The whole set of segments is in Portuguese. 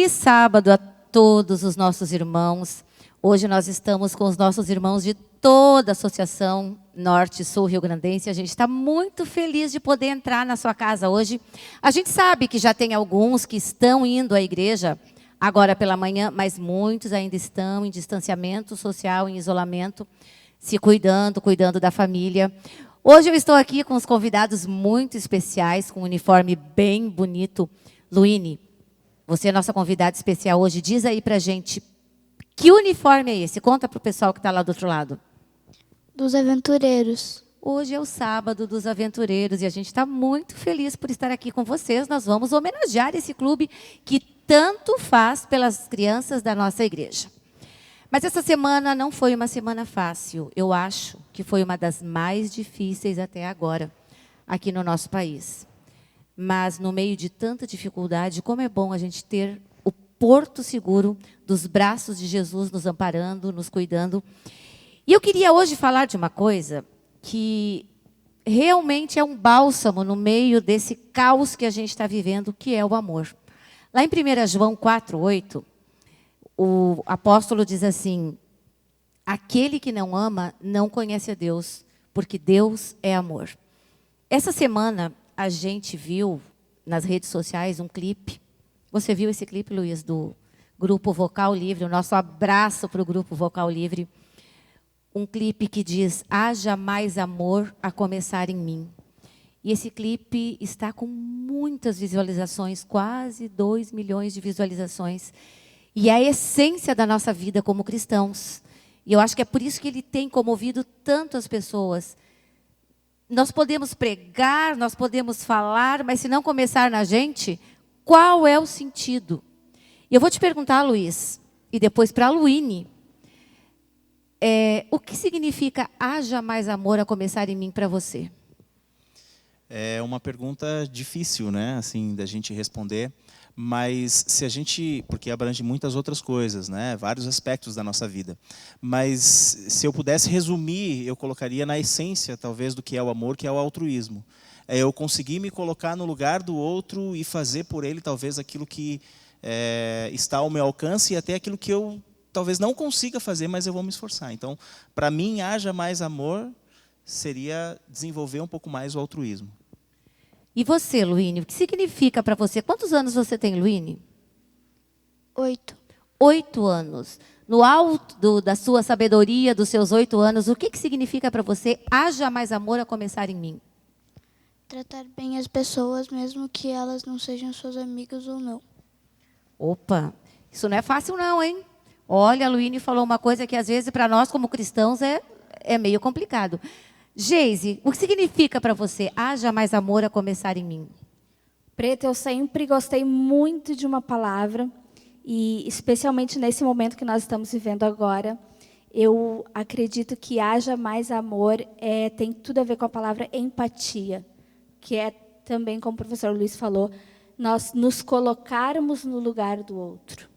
Feliz sábado a todos os nossos irmãos. Hoje nós estamos com os nossos irmãos de toda a Associação Norte Sul Rio Grandense. A gente está muito feliz de poder entrar na sua casa hoje. A gente sabe que já tem alguns que estão indo à igreja agora pela manhã, mas muitos ainda estão em distanciamento social, em isolamento, se cuidando da família. Hoje eu estou aqui com os convidados muito especiais, com um uniforme bem bonito. Luíne, você é nossa convidada especial hoje. Diz aí pra gente, que uniforme é esse? Conta para o pessoal que está lá do outro lado. Dos aventureiros. Hoje é o sábado dos aventureiros e a gente está muito feliz por estar aqui com vocês. Nós vamos homenagear esse clube que tanto faz pelas crianças da nossa igreja. Mas essa semana não foi uma semana fácil. Eu acho que foi uma das mais difíceis até agora, aqui no nosso país. Mas, no meio de tanta dificuldade, como é bom a gente ter o porto seguro dos braços de Jesus nos amparando, nos cuidando. E eu queria hoje falar de uma coisa que realmente é um bálsamo no meio desse caos que a gente está vivendo, que é o amor. Lá em 1 João 4:8, o apóstolo diz assim: aquele que não ama não conhece a Deus, porque Deus é amor. Essa semana a gente viu nas redes sociais um clipe. Você viu esse clipe, Luiz, do Grupo Vocal Livre? O nosso abraço para o Grupo Vocal Livre. Um clipe que diz: haja mais amor a começar em mim. E esse clipe está com muitas visualizações, quase 2 milhões de visualizações. E é a essência da nossa vida como cristãos. E eu acho que é por isso que ele tem comovido tanto as pessoas. Nós podemos pregar, nós podemos falar, mas se não começar na gente, qual é o sentido? E eu vou te perguntar, Luiz, e depois para a Luíne, o que significa haja mais amor a começar em mim para você? É uma pergunta difícil, né, assim, da gente responder, mas se a gente, porque abrange muitas outras coisas, né, vários aspectos da nossa vida. Mas se eu pudesse resumir, eu colocaria na essência, talvez, do que é o amor, que é o altruísmo. É eu conseguir me colocar no lugar do outro e fazer por ele, talvez, aquilo que está ao meu alcance e até aquilo que eu talvez não consiga fazer, mas eu vou me esforçar. Então, para mim, haja mais amor seria desenvolver um pouco mais o altruísmo. E você, Luíne, o que significa para você? Quantos anos você tem, Luíne? 8. 8 anos. No alto da sua sabedoria, dos seus 8 anos, o que significa para você haja mais amor a começar em mim? Tratar bem as pessoas, mesmo que elas não sejam suas amigas ou não. Opa, isso não é fácil não, hein? Olha, a Luíne falou uma coisa que às vezes para nós como cristãos é meio complicado. Geise, o que significa para você haja mais amor a começar em mim? Preta, eu sempre gostei muito de uma palavra, e especialmente nesse momento que nós estamos vivendo agora, eu acredito que haja mais amor tem tudo a ver com a palavra empatia, que é também, como o professor Luiz falou, nós nos colocarmos no lugar do outro.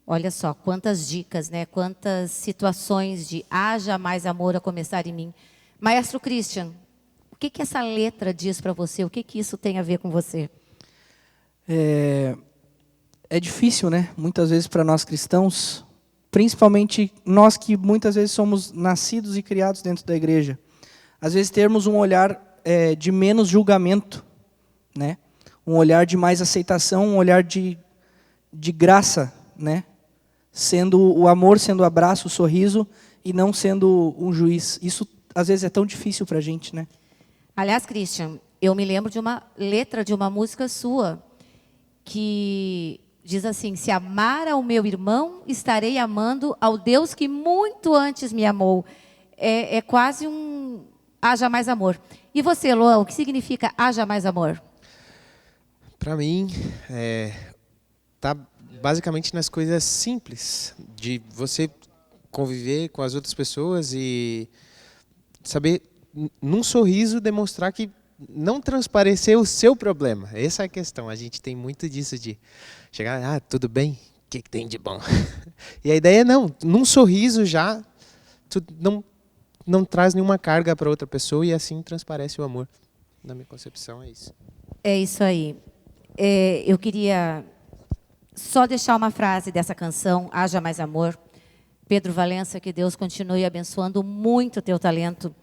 Olha só, quantas dicas, né? Quantas situações de haja mais amor a começar em mim. Maestro Christian, o que essa letra diz para você? O que isso tem a ver com você? É difícil, né? Muitas vezes para nós cristãos, principalmente nós que muitas vezes somos nascidos e criados dentro da igreja, às vezes termos um olhar de menos julgamento, né? Um olhar de mais aceitação, um olhar de graça, né? Sendo o amor, sendo o abraço, o sorriso, e não sendo um juiz. Isso, às vezes, é tão difícil para a gente, né? Aliás, Christian, eu me lembro de uma letra de uma música sua, que diz assim: se amar ao meu irmão, estarei amando ao Deus que muito antes me amou. É quase um haja mais amor. E você, Luan, o que significa haja mais amor? Para mim, tá basicamente nas coisas simples, de você conviver com as outras pessoas e saber, num sorriso, demonstrar que não transparecer o seu problema. Essa é a questão. A gente tem muito disso de chegar, tudo bem? O que tem de bom? E a ideia é não, num sorriso já, tu não traz nenhuma carga para outra pessoa e assim transparece o amor. Na minha concepção é isso. É isso aí. Eu queria só deixar uma frase dessa canção, Haja Mais Amor. Pedro Valença, que Deus continue abençoando muito o teu talento.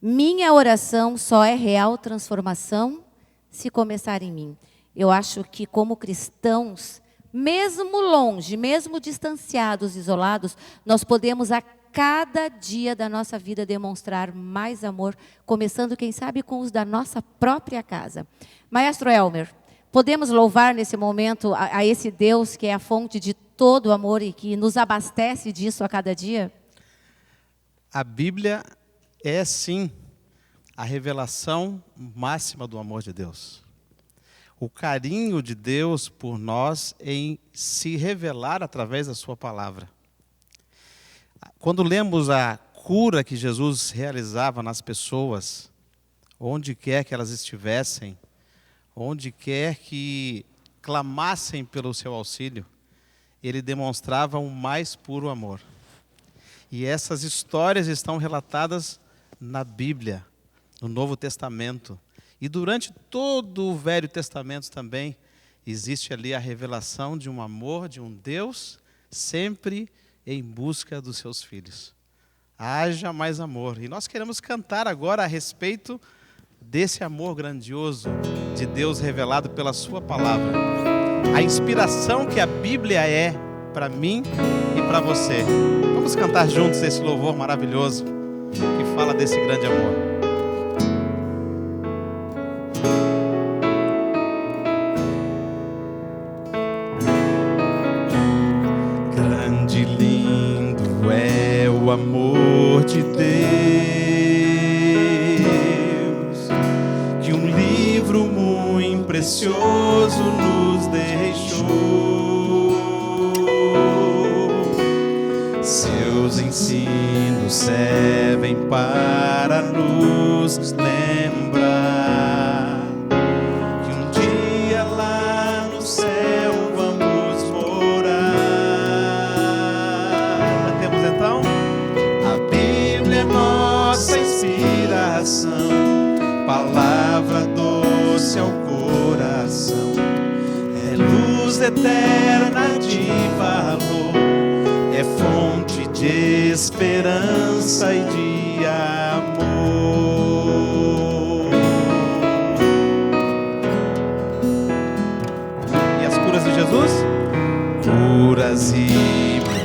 Minha oração só é real transformação se começar em mim. Eu acho que, como cristãos, mesmo longe, mesmo distanciados, isolados, nós podemos a cada dia da nossa vida demonstrar mais amor, começando, quem sabe, com os da nossa própria casa. Maestro Elmer, podemos louvar nesse momento a esse Deus que é a fonte de todo amor e que nos abastece disso a cada dia? A Bíblia é, sim, a revelação máxima do amor de Deus. O carinho de Deus por nós em se revelar através da sua palavra. Quando lemos a cura que Jesus realizava nas pessoas, onde quer que elas estivessem, onde quer que clamassem pelo seu auxílio, ele demonstrava um mais puro amor. E essas histórias estão relatadas na Bíblia, no Novo Testamento. E durante todo o Velho Testamento também, existe ali a revelação de um amor, de um Deus, sempre em busca dos seus filhos. Haja mais amor. E nós queremos cantar agora a respeito desse amor grandioso de Deus revelado pela sua palavra. A inspiração que a Bíblia é para mim e para você. Vamos cantar juntos esse louvor maravilhoso que fala desse grande amor. Grande e lindo é o amor de Deus, que um livro muito precioso nos deixou. Seus ensinos servem para nos lembrar que um dia lá no céu vamos morar. Temos então a Bíblia é nossa inspiração, palavra doce ao coração, é luz eterna de valor, é fonte de esperança e de amor. E as curas de Jesus? Curas e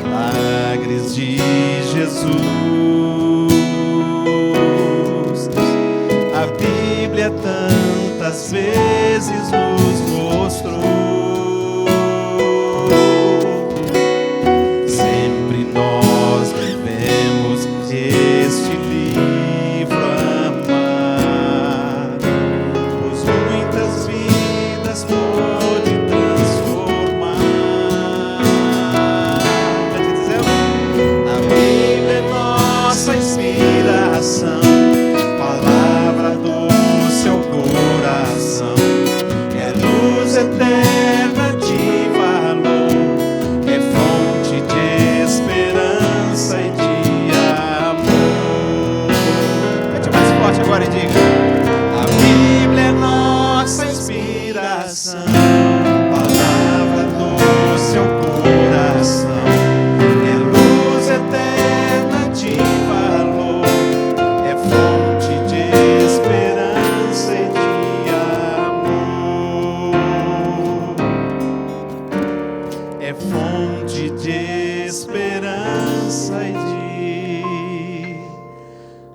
milagres de Jesus. A Bíblia tantas vezes nos mostrou. Sempre nós devemos este livro amar, pois muitas vidas pode transformar. Já te dizemos? A Bíblia é nossa inspiração, palavra doce ao coração, é luz eterna de valor, é fonte de esperança e de amor. Cante mais forte agora e diga: a Bíblia é nossa inspiração, palavra doce ao coração, é luz eterna de valor, é fonte de esperança e de amor. É fonte de esperança e de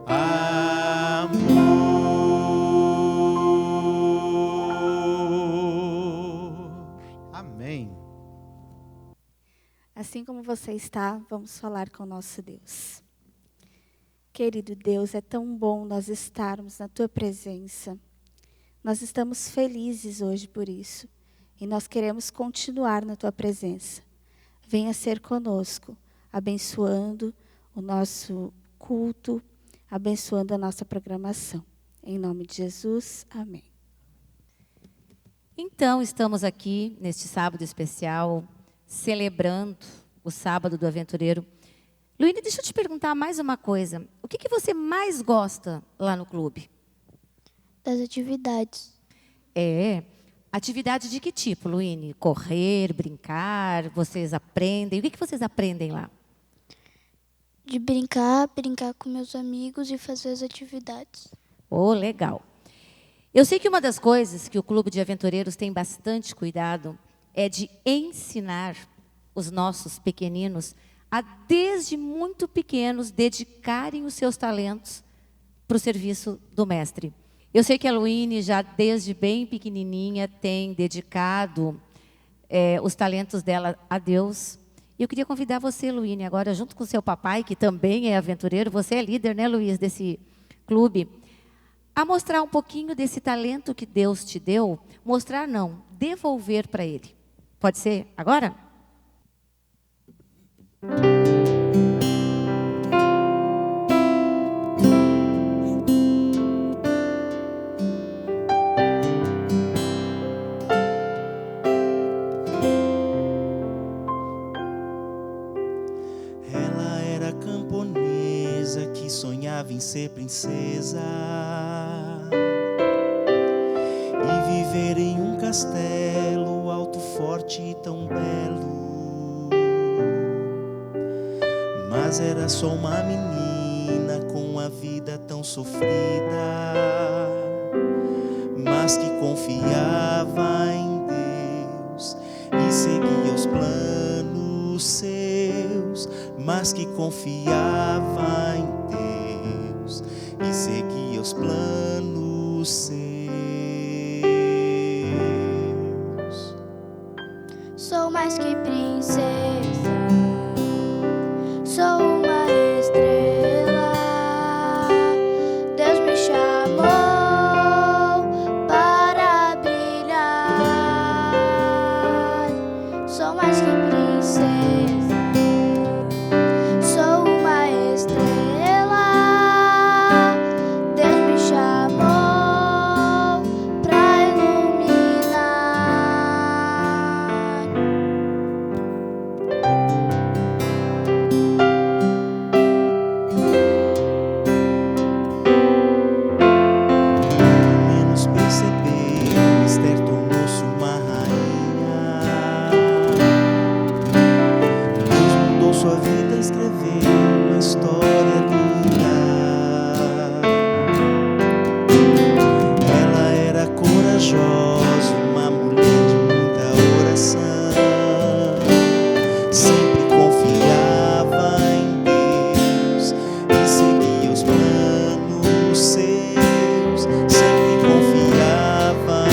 amor. Amém. Assim como você está, vamos falar com o nosso Deus. Querido Deus, é tão bom nós estarmos na Tua presença. Nós estamos felizes hoje por isso. E nós queremos continuar na Tua presença. Venha ser conosco, abençoando o nosso culto, abençoando a nossa programação. Em nome de Jesus, amém. Então, estamos aqui neste sábado especial, celebrando o sábado do aventureiro. Luíne, deixa eu te perguntar mais uma coisa. O que você mais gosta lá no clube? Das atividades. É, Atividade de que tipo, Luíne? Correr, brincar, vocês aprendem? O que vocês aprendem lá? De brincar com meus amigos e fazer as atividades. Oh, legal. Eu sei que uma das coisas que o Clube de Aventureiros tem bastante cuidado é de ensinar os nossos pequeninos a, desde muito pequenos, dedicarem os seus talentos para o serviço do mestre. Eu sei que a Luíne, já desde bem pequenininha, tem dedicado os talentos dela a Deus. E eu queria convidar você, Luíne, agora, junto com seu papai, que também é aventureiro, você é líder, né, Luiz, desse clube, a mostrar um pouquinho desse talento que Deus te deu. Mostrar não, devolver para Ele. Pode ser agora? Ela era camponesa que sonhava em ser princesa e viver em um castelo alto, forte e tão belo. Mas era só uma menina com a vida tão sofrida, mas que confiava em Deus e seguia os planos seus, mas que confiava em Deus e seguia os planos seus. Sou mais que princesa, sou uma estrela. Deus me chamou para brilhar. Sou mais que princesa, sou uma estrela. Deus me chamou para iluminar. Menos percebeu, Esther tornou-se uma rainha. Deus mudou sua vida, escreveu uma história linda. Ela era corajosa, uma mulher de muita oração. Sempre confiava em Deus e seguia os planos seus. Sempre confiava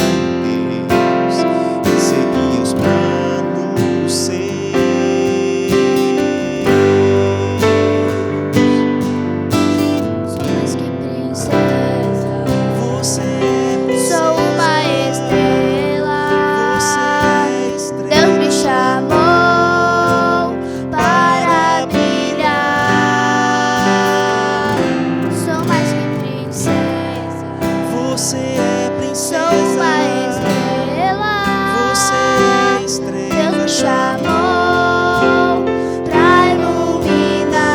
em Deus e seguia os planos seus. Sou mais que princesa, Você é sou princesa, uma estrela. você é estrela. Deus me chamou para brilhar. Sou mais que princesa, Você é princesa, sou uma estrela. você é estrela. Deus me chamou para iluminar.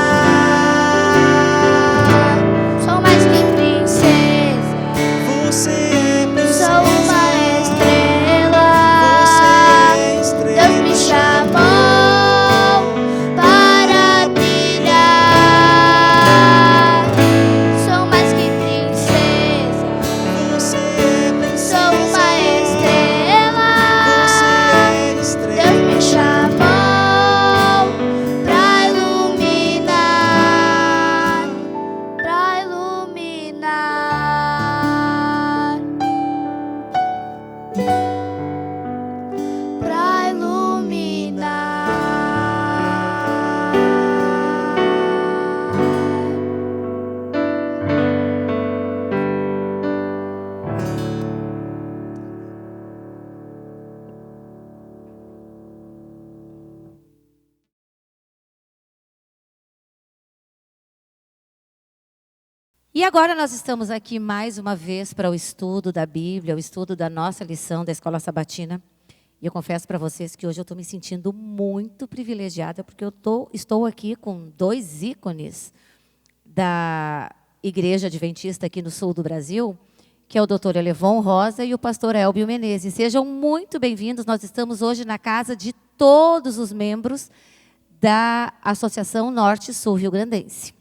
Sou mais que princesa, Você é princesa, sou uma estrela. você é estrela. Deus me chamou para brilhar. Sou mais que princesa, Você é princesa, sou uma estrela. você é estrela. Deus me chamou para iluminar, para iluminar, para iluminar. E agora nós estamos aqui mais uma vez para o estudo da Bíblia, o estudo da nossa lição da Escola Sabatina. E eu confesso para vocês que hoje eu estou me sentindo muito privilegiada, porque estou aqui com dois ícones da Igreja Adventista aqui no sul do Brasil, que é o Dr. Elevon Rosa e o pastor Elbio Menezes. Sejam muito bem-vindos. Nós estamos hoje na casa de todos os membros da Associação Norte-Sul Rio-Grandense.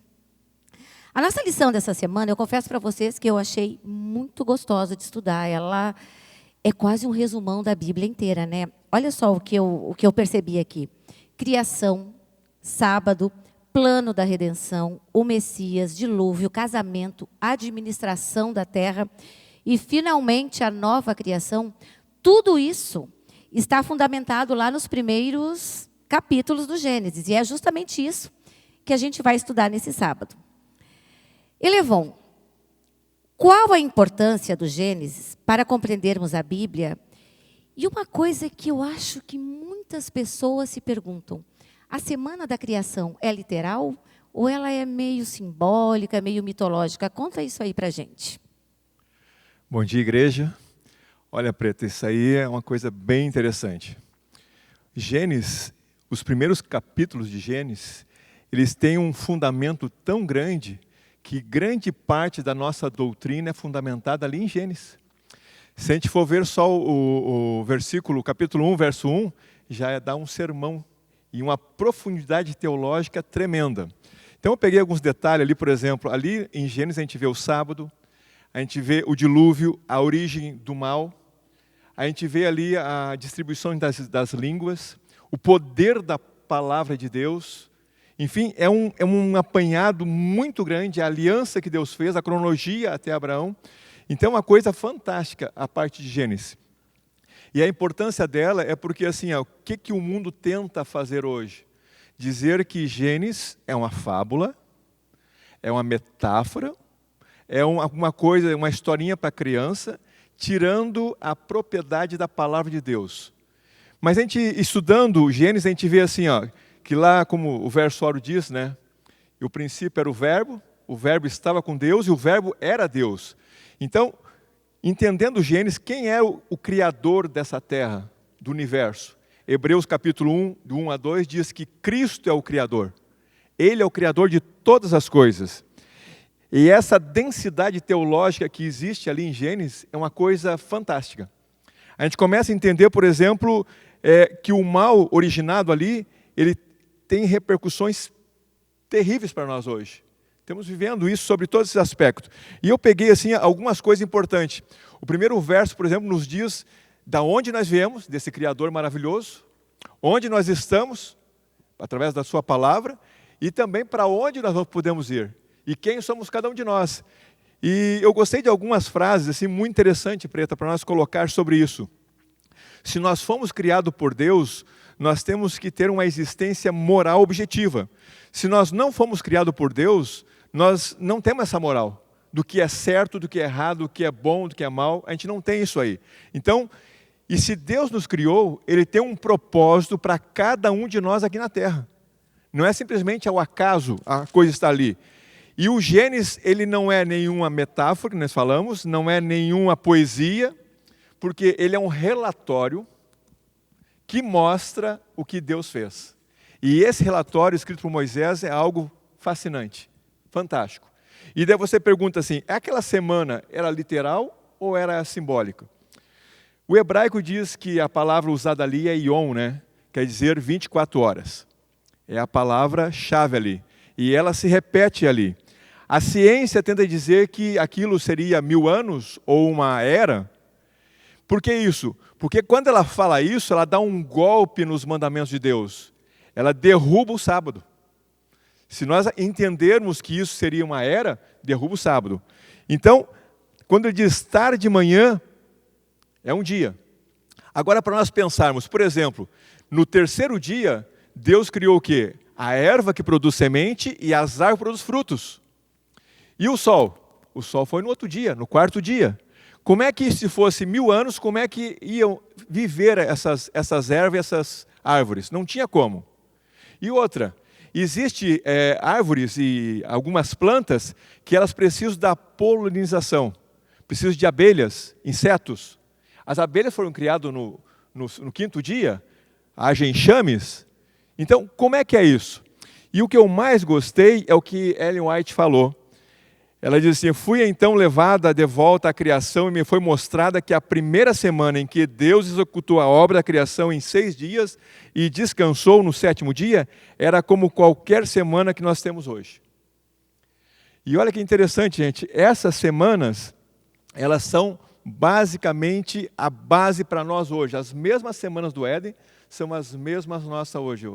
A nossa lição dessa semana, eu confesso para vocês que eu achei muito gostosa de estudar. Ela é quase um resumão da Bíblia inteira, né? Olha só o que eu percebi aqui. Criação, sábado, plano da redenção, o Messias, dilúvio, casamento, administração da terra e, finalmente, a nova criação. Tudo isso está fundamentado lá nos primeiros capítulos do Gênesis. E é justamente isso que a gente vai estudar nesse sábado. Elevon, qual a importância do Gênesis para compreendermos a Bíblia? E uma coisa que eu acho que muitas pessoas se perguntam, a semana da criação é literal ou ela é meio simbólica, meio mitológica? Conta isso aí para a gente. Bom dia, igreja. Olha, Preta, isso aí é uma coisa bem interessante. Gênesis, os primeiros capítulos de Gênesis, eles têm um fundamento tão grande que grande parte da nossa doutrina é fundamentada ali em Gênesis. Se a gente for ver só o versículo, capítulo 1, verso 1, já dá um sermão e uma profundidade teológica tremenda. Então eu peguei alguns detalhes ali, por exemplo, ali em Gênesis a gente vê o sábado, a gente vê o dilúvio, a origem do mal, a gente vê ali a distribuição das línguas, o poder da palavra de Deus. Enfim, é um apanhado muito grande, a aliança que Deus fez, a cronologia até Abraão. Então é uma coisa fantástica a parte de Gênesis. E a importância dela é porque, assim, o que o mundo tenta fazer hoje? Dizer que Gênesis é uma fábula, é uma metáfora, é uma coisa, uma historinha para criança, tirando a propriedade da palavra de Deus. Mas a gente, estudando Gênesis, a gente vê assim, que lá, como o verso oro diz, né? E o princípio era o verbo estava com Deus e o verbo era Deus. Então, entendendo Gênesis, quem é o criador dessa terra, do universo? Hebreus capítulo 1, do 1 a 2, diz que Cristo é o criador. Ele é o criador de todas as coisas. E essa densidade teológica que existe ali em Gênesis é uma coisa fantástica. A gente começa a entender, por exemplo, que o mal originado ali, ele tem repercussões terríveis para nós hoje. Estamos vivendo isso sobre todos esses aspectos. E eu peguei assim algumas coisas importantes. O primeiro verso, por exemplo, nos diz da onde nós viemos, desse Criador maravilhoso, onde nós estamos, através da sua palavra, e também para onde nós podemos ir, e quem somos cada um de nós. E eu gostei de algumas frases assim, muito interessantes, Preta, para nós colocar sobre isso. Se nós fomos criados por Deus, nós temos que ter uma existência moral objetiva. Se nós não fomos criados por Deus, nós não temos essa moral do que é certo, do que é errado, do que é bom, do que é mal. A gente não tem isso aí. Então, e se Deus nos criou, Ele tem um propósito para cada um de nós aqui na Terra. Não é simplesmente ao acaso a coisa está ali. E o Gênesis, ele não é nenhuma metáfora, que nós falamos, não é nenhuma poesia, porque ele é um relatório que mostra o que Deus fez. E esse relatório escrito por Moisés é algo fascinante, fantástico. E daí você pergunta assim, aquela semana era literal ou era simbólica? O hebraico diz que a palavra usada ali é yom, né? Quer dizer 24 horas. É a palavra-chave ali. E ela se repete ali. A ciência tenta dizer que aquilo seria 1000 anos ou uma era. Por que isso? Porque quando ela fala isso, ela dá um golpe nos mandamentos de Deus. Ela derruba o sábado. Se nós entendermos que isso seria uma era, derruba o sábado. Então, quando ele diz tarde de manhã, é um dia. Agora, para nós pensarmos, por exemplo, no terceiro dia, Deus criou o quê? A erva que produz semente e as árvores que produzem frutos. E o sol? O sol foi no outro dia, no quarto dia. Como é que, se fosse 1000 anos, como é que iam viver essas ervas e essas árvores? Não tinha como. E outra, existem árvores e algumas plantas que elas precisam da polinização. Precisam de abelhas, insetos. As abelhas foram criadas no 5º dia, haja enxames. Então, como é que é isso? E o que eu mais gostei é o que Ellen White falou. Ela diz assim: fui então levada de volta à criação e me foi mostrada que a primeira semana em que Deus executou a obra da criação em 6 dias e descansou no 7º dia, era como qualquer semana que nós temos hoje. E olha que interessante, gente, essas semanas, elas são basicamente a base para nós hoje. As mesmas semanas do Éden são as mesmas nossas hoje.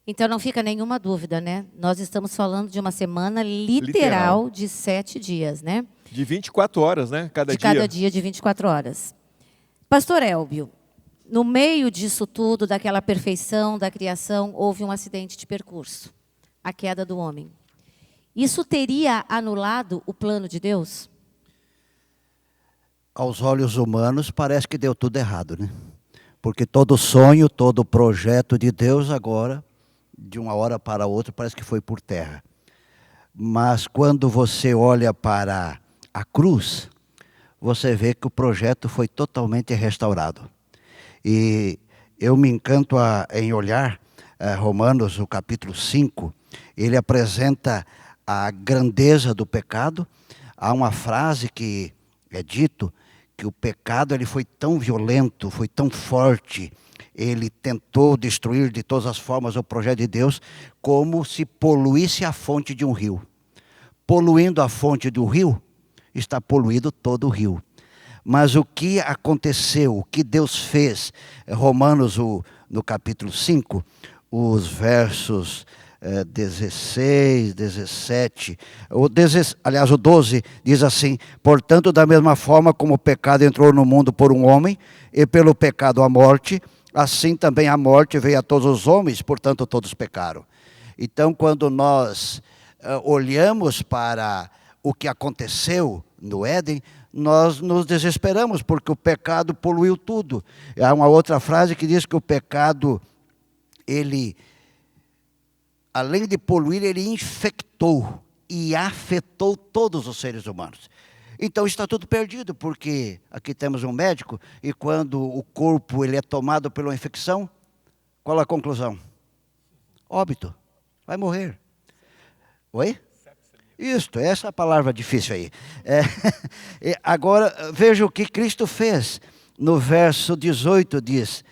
Então não fica nenhuma dúvida, né? Nós estamos falando de uma semana literal de 7 dias, né? De 24 horas, né? Cada dia. Cada dia de 24 horas. Pastor Elbio, no meio disso tudo, daquela perfeição da criação, houve um acidente de percurso, a queda do homem. Isso teria anulado o plano de Deus? Aos olhos humanos, parece que deu tudo errado, né? Porque todo sonho, todo projeto de Deus agora, de uma hora para outra, parece que foi por terra. Mas quando você olha para a cruz, você vê que o projeto foi totalmente restaurado. E eu me encanto em olhar Romanos, o capítulo 5, ele apresenta a grandeza do pecado. Há uma frase que é dito que o pecado ele foi tão violento, foi tão forte, ele tentou destruir de todas as formas o projeto de Deus, como se poluísse a fonte de um rio. Poluindo a fonte do rio, está poluído todo o rio. Mas o que aconteceu, o que Deus fez, Romanos, no capítulo 5, os versos 16, 17, aliás o 12, diz assim: portanto, da mesma forma como o pecado entrou no mundo por um homem, e pelo pecado a morte, assim também a morte veio a todos os homens, portanto todos pecaram. Então, quando nós olhamos para o que aconteceu no Éden, nós nos desesperamos, porque o pecado poluiu tudo. Há uma outra frase que diz que o pecado, ele, além de poluir, ele infectou e afetou todos os seres humanos. Então está tudo perdido, porque aqui temos um médico, e quando o corpo ele é tomado pela infecção, qual a conclusão? Óbito, vai morrer. Oi? Isto, essa é a palavra difícil aí. Agora, veja o que Cristo fez. No verso 18 diz: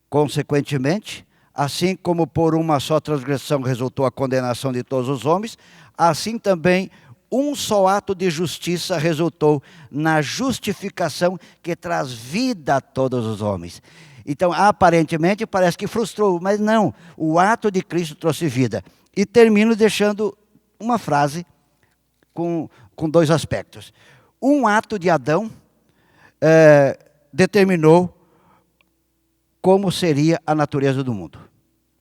consequentemente, assim como por uma só transgressão resultou a condenação de todos os homens, assim também um só ato de justiça resultou na justificação que traz vida a todos os homens. Então, aparentemente, parece que frustrou, mas não. O ato de Cristo trouxe vida. E termino deixando uma frase com 2 aspectos. Um ato de Adão determinou como seria a natureza do mundo.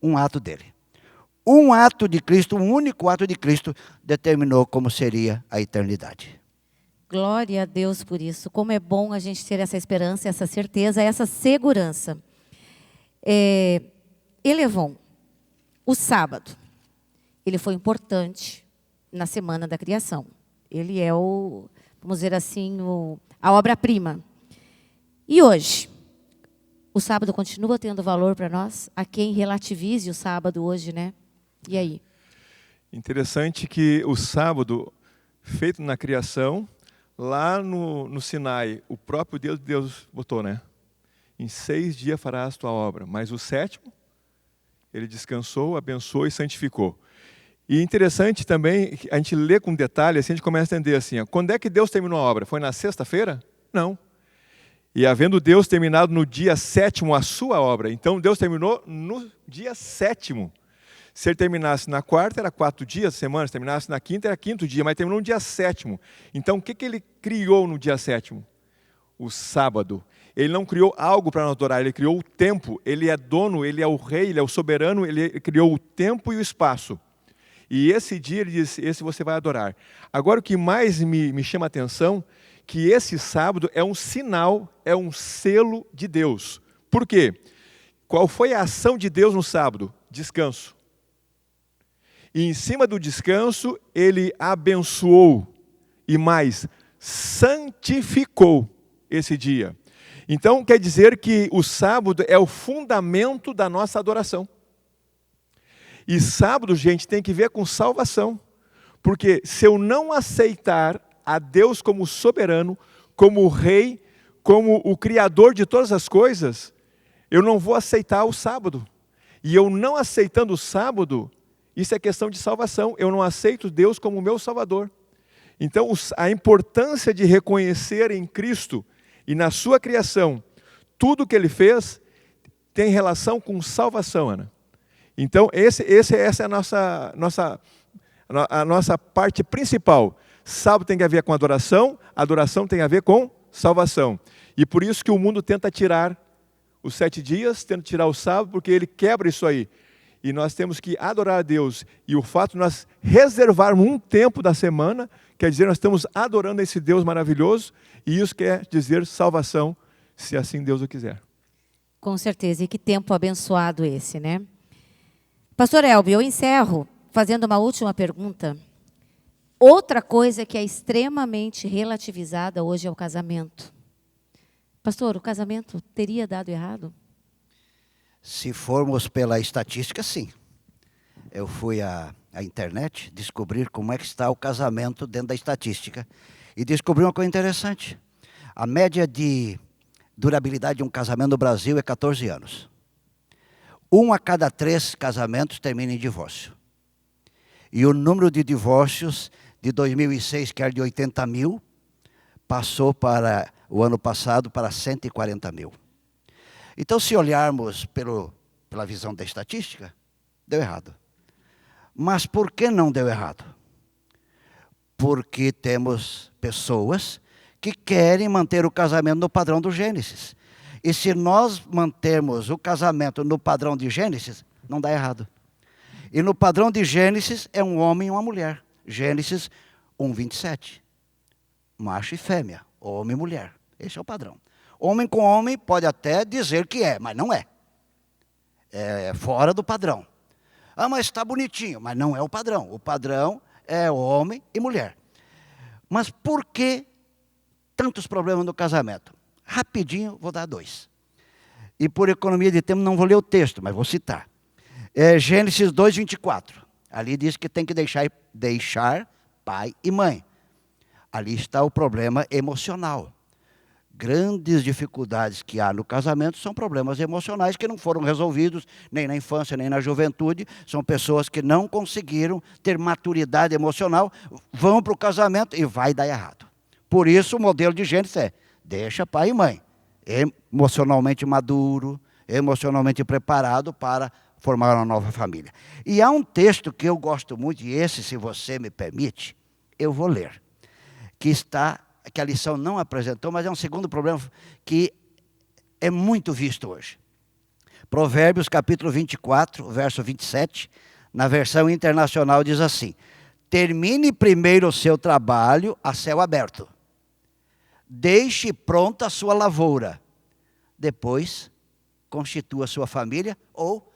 Um ato dele. Um ato de Cristo, um único ato de Cristo, determinou como seria a eternidade. Glória a Deus por isso. Como é bom a gente ter essa esperança, essa certeza, essa segurança. Elevon, o sábado, ele foi importante na semana da criação. Ele é vamos dizer assim, a obra-prima. E hoje, o sábado continua tendo valor para nós? Há quem relativize o sábado hoje, né? E aí? Interessante que o sábado, feito na criação, lá no Sinai, o próprio Deus botou, né? Em 6 dias farás a tua obra, mas o 7º, ele descansou, abençoou e santificou. E interessante também, a gente lê com detalhe, assim a gente começa a entender assim, quando é que Deus terminou a obra? Foi na sexta-feira? Não. E havendo Deus terminado no dia 7º a sua obra, então Deus terminou no dia 7º. Se ele terminasse na quarta, era 4 dias, semana, se terminasse na quinta, era 5º dia, mas terminou no dia 7º. Então, o que ele criou no dia 7º? O sábado. Ele não criou algo para nós adorar, ele criou o tempo. Ele é dono, ele é o rei, ele é o soberano, ele criou o tempo e o espaço. E esse dia ele disse, esse você vai adorar. Agora, o que mais me chama a atenção, que esse sábado é um sinal, é um selo de Deus. Por quê? Qual foi a ação de Deus no sábado? Descanso. E em cima do descanso, ele abençoou e mais, santificou esse dia. Então, quer dizer que o sábado é o fundamento da nossa adoração. E sábado, gente, tem que ver com salvação. Porque se eu não aceitar a Deus como soberano, como o rei, como o criador de todas as coisas, eu não vou aceitar o sábado. E eu não aceitando o sábado, isso é questão de salvação. Eu não aceito Deus como meu Salvador. Então, a importância de reconhecer em Cristo e na sua criação tudo que Ele fez tem relação com salvação, Ana. Então, essa é a nossa parte principal. Sábado tem a ver com adoração tem a ver com salvação. E por isso que o mundo tenta tirar os 7 dias, tenta tirar o sábado, porque ele quebra isso aí. E nós temos que adorar a Deus. E o fato de nós reservarmos um tempo da semana, quer dizer, nós estamos adorando esse Deus maravilhoso, e isso quer dizer salvação, se assim Deus o quiser. Com certeza, e que tempo abençoado esse, né? Pastor Elbio, eu encerro fazendo uma última pergunta. Outra coisa que é extremamente relativizada hoje é o casamento. Pastor, o casamento teria dado errado? Se formos pela estatística, sim. Eu fui à internet descobrir como é que está o casamento dentro da estatística e descobri uma coisa interessante. A média de durabilidade de um casamento no Brasil é 14 anos. 1 a cada 3 casamentos termina em divórcio. E o número de divórcios de 2006, que era de 80 mil, passou para o ano passado para 140 mil. Então, se olharmos pela visão da estatística, deu errado. Mas por que não deu errado? Porque temos pessoas que querem manter o casamento no padrão do Gênesis. E se nós mantermos o casamento no padrão de Gênesis, não dá errado. E no padrão de Gênesis é um homem e uma mulher. Gênesis 1:27. Macho e fêmea, homem e mulher. Esse é o padrão. Homem com homem pode até dizer que é, mas não é. É fora do padrão. Ah, mas está bonitinho, mas não é o padrão. O padrão é homem e mulher. Mas por que tantos problemas no casamento? Rapidinho, vou dar 2. E por economia de tempo não vou ler o texto, mas vou citar. Gênesis 2:24. Ali diz que tem que deixar pai e mãe. Ali está o problema emocional. Grandes dificuldades que há no casamento são problemas emocionais que não foram resolvidos nem na infância, nem na juventude. São pessoas que não conseguiram ter maturidade emocional, vão para o casamento e vai dar errado. Por isso o modelo de Gênesis é: deixa pai e mãe, emocionalmente maduro, emocionalmente preparado para formar uma nova família. E há um texto que eu gosto muito, e esse, se você me permite, eu vou ler, que a lição não apresentou, mas é um segundo problema que é muito visto hoje. Provérbios capítulo 24, verso 27, na versão internacional diz assim: termine primeiro o seu trabalho a céu aberto. Deixe pronta a sua lavoura. Depois, constitua a sua família, ou,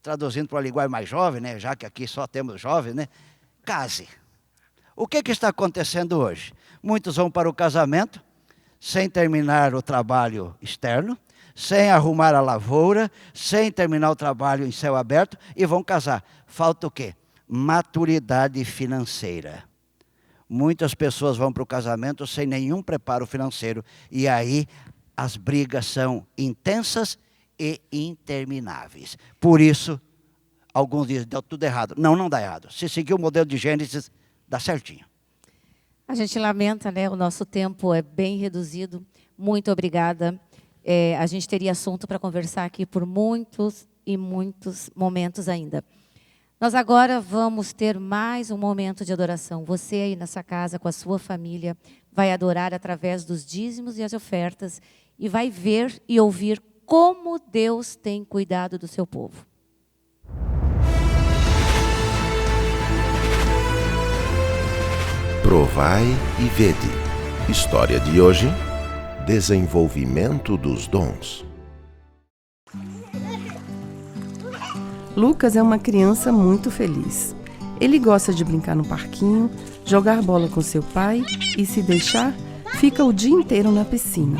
traduzindo para a linguagem mais jovem, né, já que aqui só temos jovens, né, case. O que está acontecendo hoje? Muitos vão para o casamento sem terminar o trabalho externo, sem arrumar a lavoura, sem terminar o trabalho em céu aberto e vão casar. Falta o quê? Maturidade financeira. Muitas pessoas vão para o casamento sem nenhum preparo financeiro e aí as brigas são intensas e intermináveis. Por isso, alguns dizem, deu tudo errado. Não, não dá errado. Se seguir o modelo de Gênesis, dá certinho. A gente lamenta, né? O nosso tempo é bem reduzido. Muito obrigada. A gente teria assunto para conversar aqui por muitos e muitos momentos ainda. Nós agora vamos ter mais um momento de adoração. Você aí nessa casa, com a sua família, vai adorar através dos dízimos e as ofertas e vai ver e ouvir como Deus tem cuidado do seu povo. Provai e vede. História de hoje: desenvolvimento dos dons. Lucas é uma criança muito feliz. Ele gosta de brincar no parquinho, jogar bola com seu pai e, se deixar, fica o dia inteiro na piscina.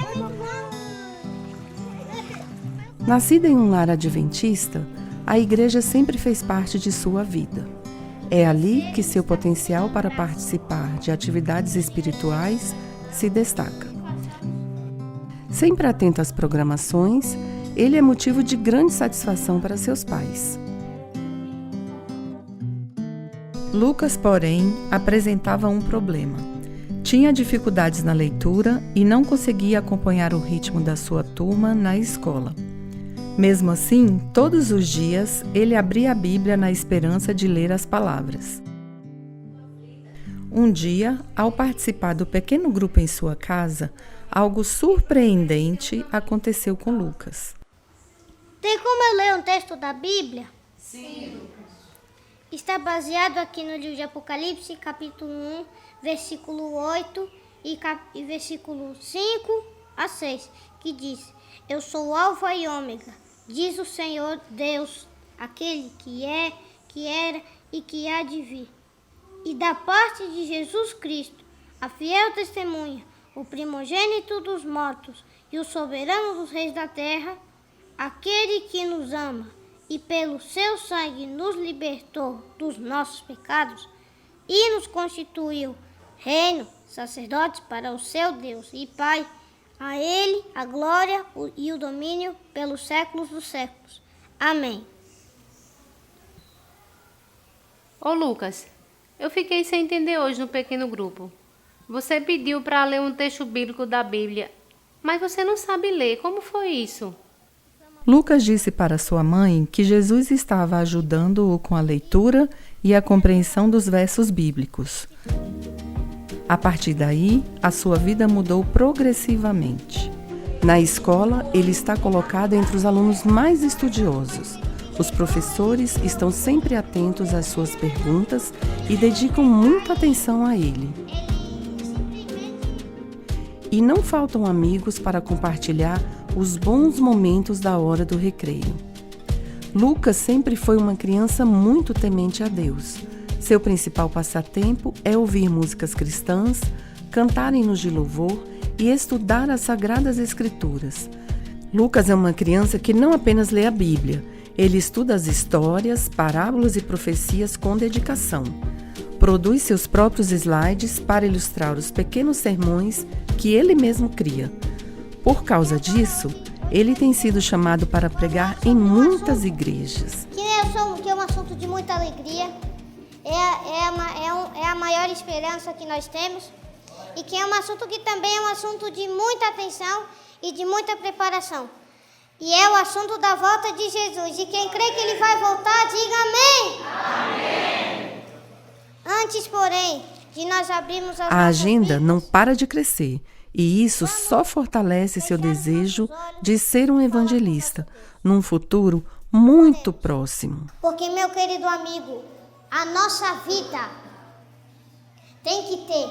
Nascida em um lar adventista, a igreja sempre fez parte de sua vida. É ali que seu potencial para participar de atividades espirituais se destaca. Sempre atento às programações, ele é motivo de grande satisfação para seus pais. Lucas, porém, apresentava um problema. Tinha dificuldades na leitura e não conseguia acompanhar o ritmo da sua turma na escola. Mesmo assim, todos os dias, ele abria a Bíblia na esperança de ler as palavras. Um dia, ao participar do pequeno grupo em sua casa, algo surpreendente aconteceu com Lucas. Tem como eu ler um texto da Bíblia? Sim, Lucas. Está baseado aqui no livro de Apocalipse, capítulo 1, versículo 8 e versículo 5 a 6, que diz: Eu sou o Alfa e Ômega, diz o Senhor Deus, aquele que é, que era e que há de vir. E da parte de Jesus Cristo, a fiel testemunha, o primogênito dos mortos e o soberano dos reis da terra, aquele que nos ama e pelo seu sangue nos libertou dos nossos pecados e nos constituiu reino, sacerdotes para o seu Deus e Pai. A Ele a glória e o domínio pelos séculos dos séculos. Amém. Ô Lucas, eu fiquei sem entender hoje no pequeno grupo. Você pediu para ler um texto bíblico da Bíblia, mas você não sabe ler. Como foi isso? Lucas disse para sua mãe que Jesus estava ajudando-o com a leitura e a compreensão dos versos bíblicos. A partir daí, a sua vida mudou progressivamente. Na escola, ele está colocado entre os alunos mais estudiosos. Os professores estão sempre atentos às suas perguntas e dedicam muita atenção a ele. E não faltam amigos para compartilhar os bons momentos da hora do recreio. Lucas sempre foi uma criança muito temente a Deus. Seu principal passatempo é ouvir músicas cristãs, cantar hinos de louvor e estudar as Sagradas Escrituras. Lucas é uma criança que não apenas lê a Bíblia, ele estuda as histórias, parábolas e profecias com dedicação. Produz seus próprios slides para ilustrar os pequenos sermões que ele mesmo cria. Por causa disso, ele tem sido chamado para pregar em muitas igrejas. Que é um assunto de muita alegria, é a maior esperança que nós temos, e que é um assunto que também é um assunto de muita atenção e de muita preparação. E é o assunto da volta de Jesus. E quem crê que ele vai voltar, diga amém. Amém. Antes, porém, de nós abrirmos a agenda não para de crescer. E isso só fortalece seu desejo de ser um evangelista num futuro muito próximo. Porque, meu querido amigo, a nossa vida tem que ter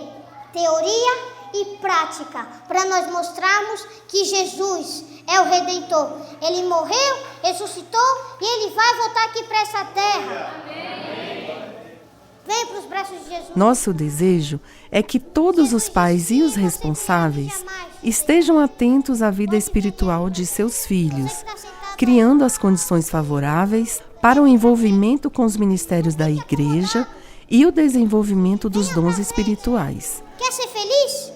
teoria e prática para nós mostrarmos que Jesus é o Redentor. Ele morreu, ressuscitou e ele vai voltar aqui para essa terra. Vem para os braços de Jesus. Nosso desejo é que todos os pais e os responsáveis estejam atentos à vida espiritual de seus filhos, criando as condições favoráveis para o envolvimento com os ministérios da igreja e o desenvolvimento dos dons espirituais. Quer ser feliz?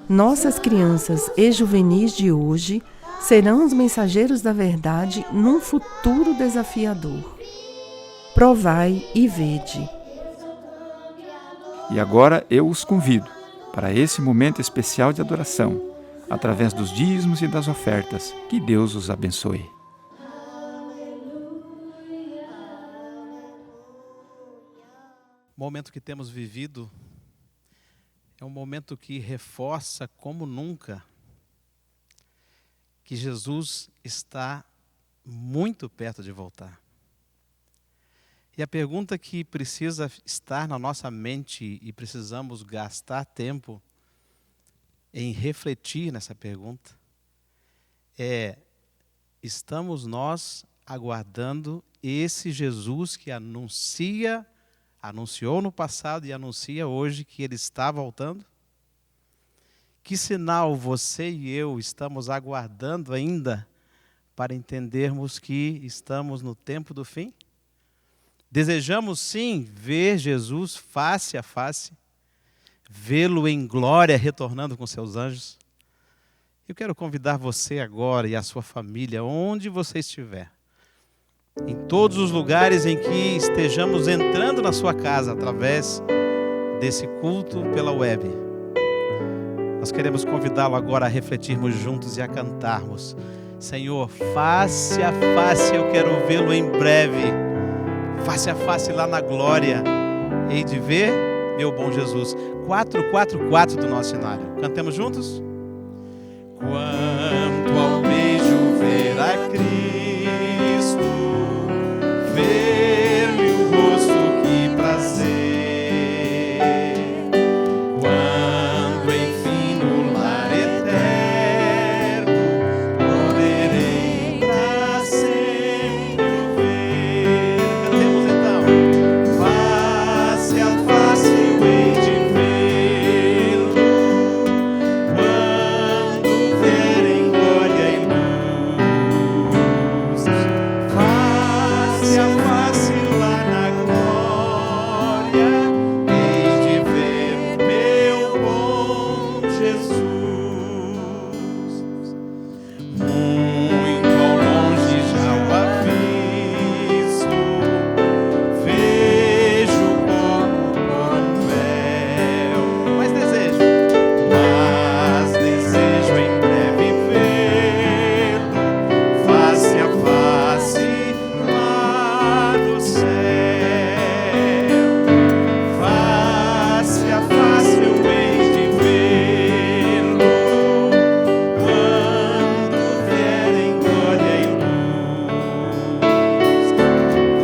Nossas crianças e juvenis de hoje serão os mensageiros da verdade num futuro desafiador. Provai e vede. E agora eu os convido para esse momento especial de adoração, através dos dízimos e das ofertas. Que Deus os abençoe. O momento que temos vivido é um momento que reforça como nunca que Jesus está muito perto de voltar. E a pergunta que precisa estar na nossa mente e precisamos gastar tempo em refletir nessa pergunta é: estamos nós aguardando esse Jesus que anunciou no passado e anuncia hoje que ele está voltando? Que sinal você e eu estamos aguardando ainda para entendermos que estamos no tempo do fim? Desejamos sim ver Jesus face a face, vê-lo em glória retornando com seus anjos. Eu quero convidar você agora e a sua família, onde você estiver, em todos os lugares em que estejamos entrando na sua casa através desse culto pela web. Nós queremos convidá-lo agora a refletirmos juntos e a cantarmos. Senhor, face a face eu quero vê-lo em breve. Face a face lá na glória. Hei de ver, meu bom Jesus. 444 do nosso cenário. Cantemos juntos? Quanto almejo ver a Cristo, ver-lhe o rosto, que prazer. Quando enfim no lar eterno poderei pra sempre o ver. Cantemos então. Face a face eu hei de vê-lo, quando ver em glória e luz. Face a face lá na glória, hei de ver meu bom Jesus. Muito ao longe já o avisto, vejo como por um véu. Mas desejo em breve vê-lo, face a face lá no céu. Face a face eu hei de vê-lo, quando vier em glória e luz.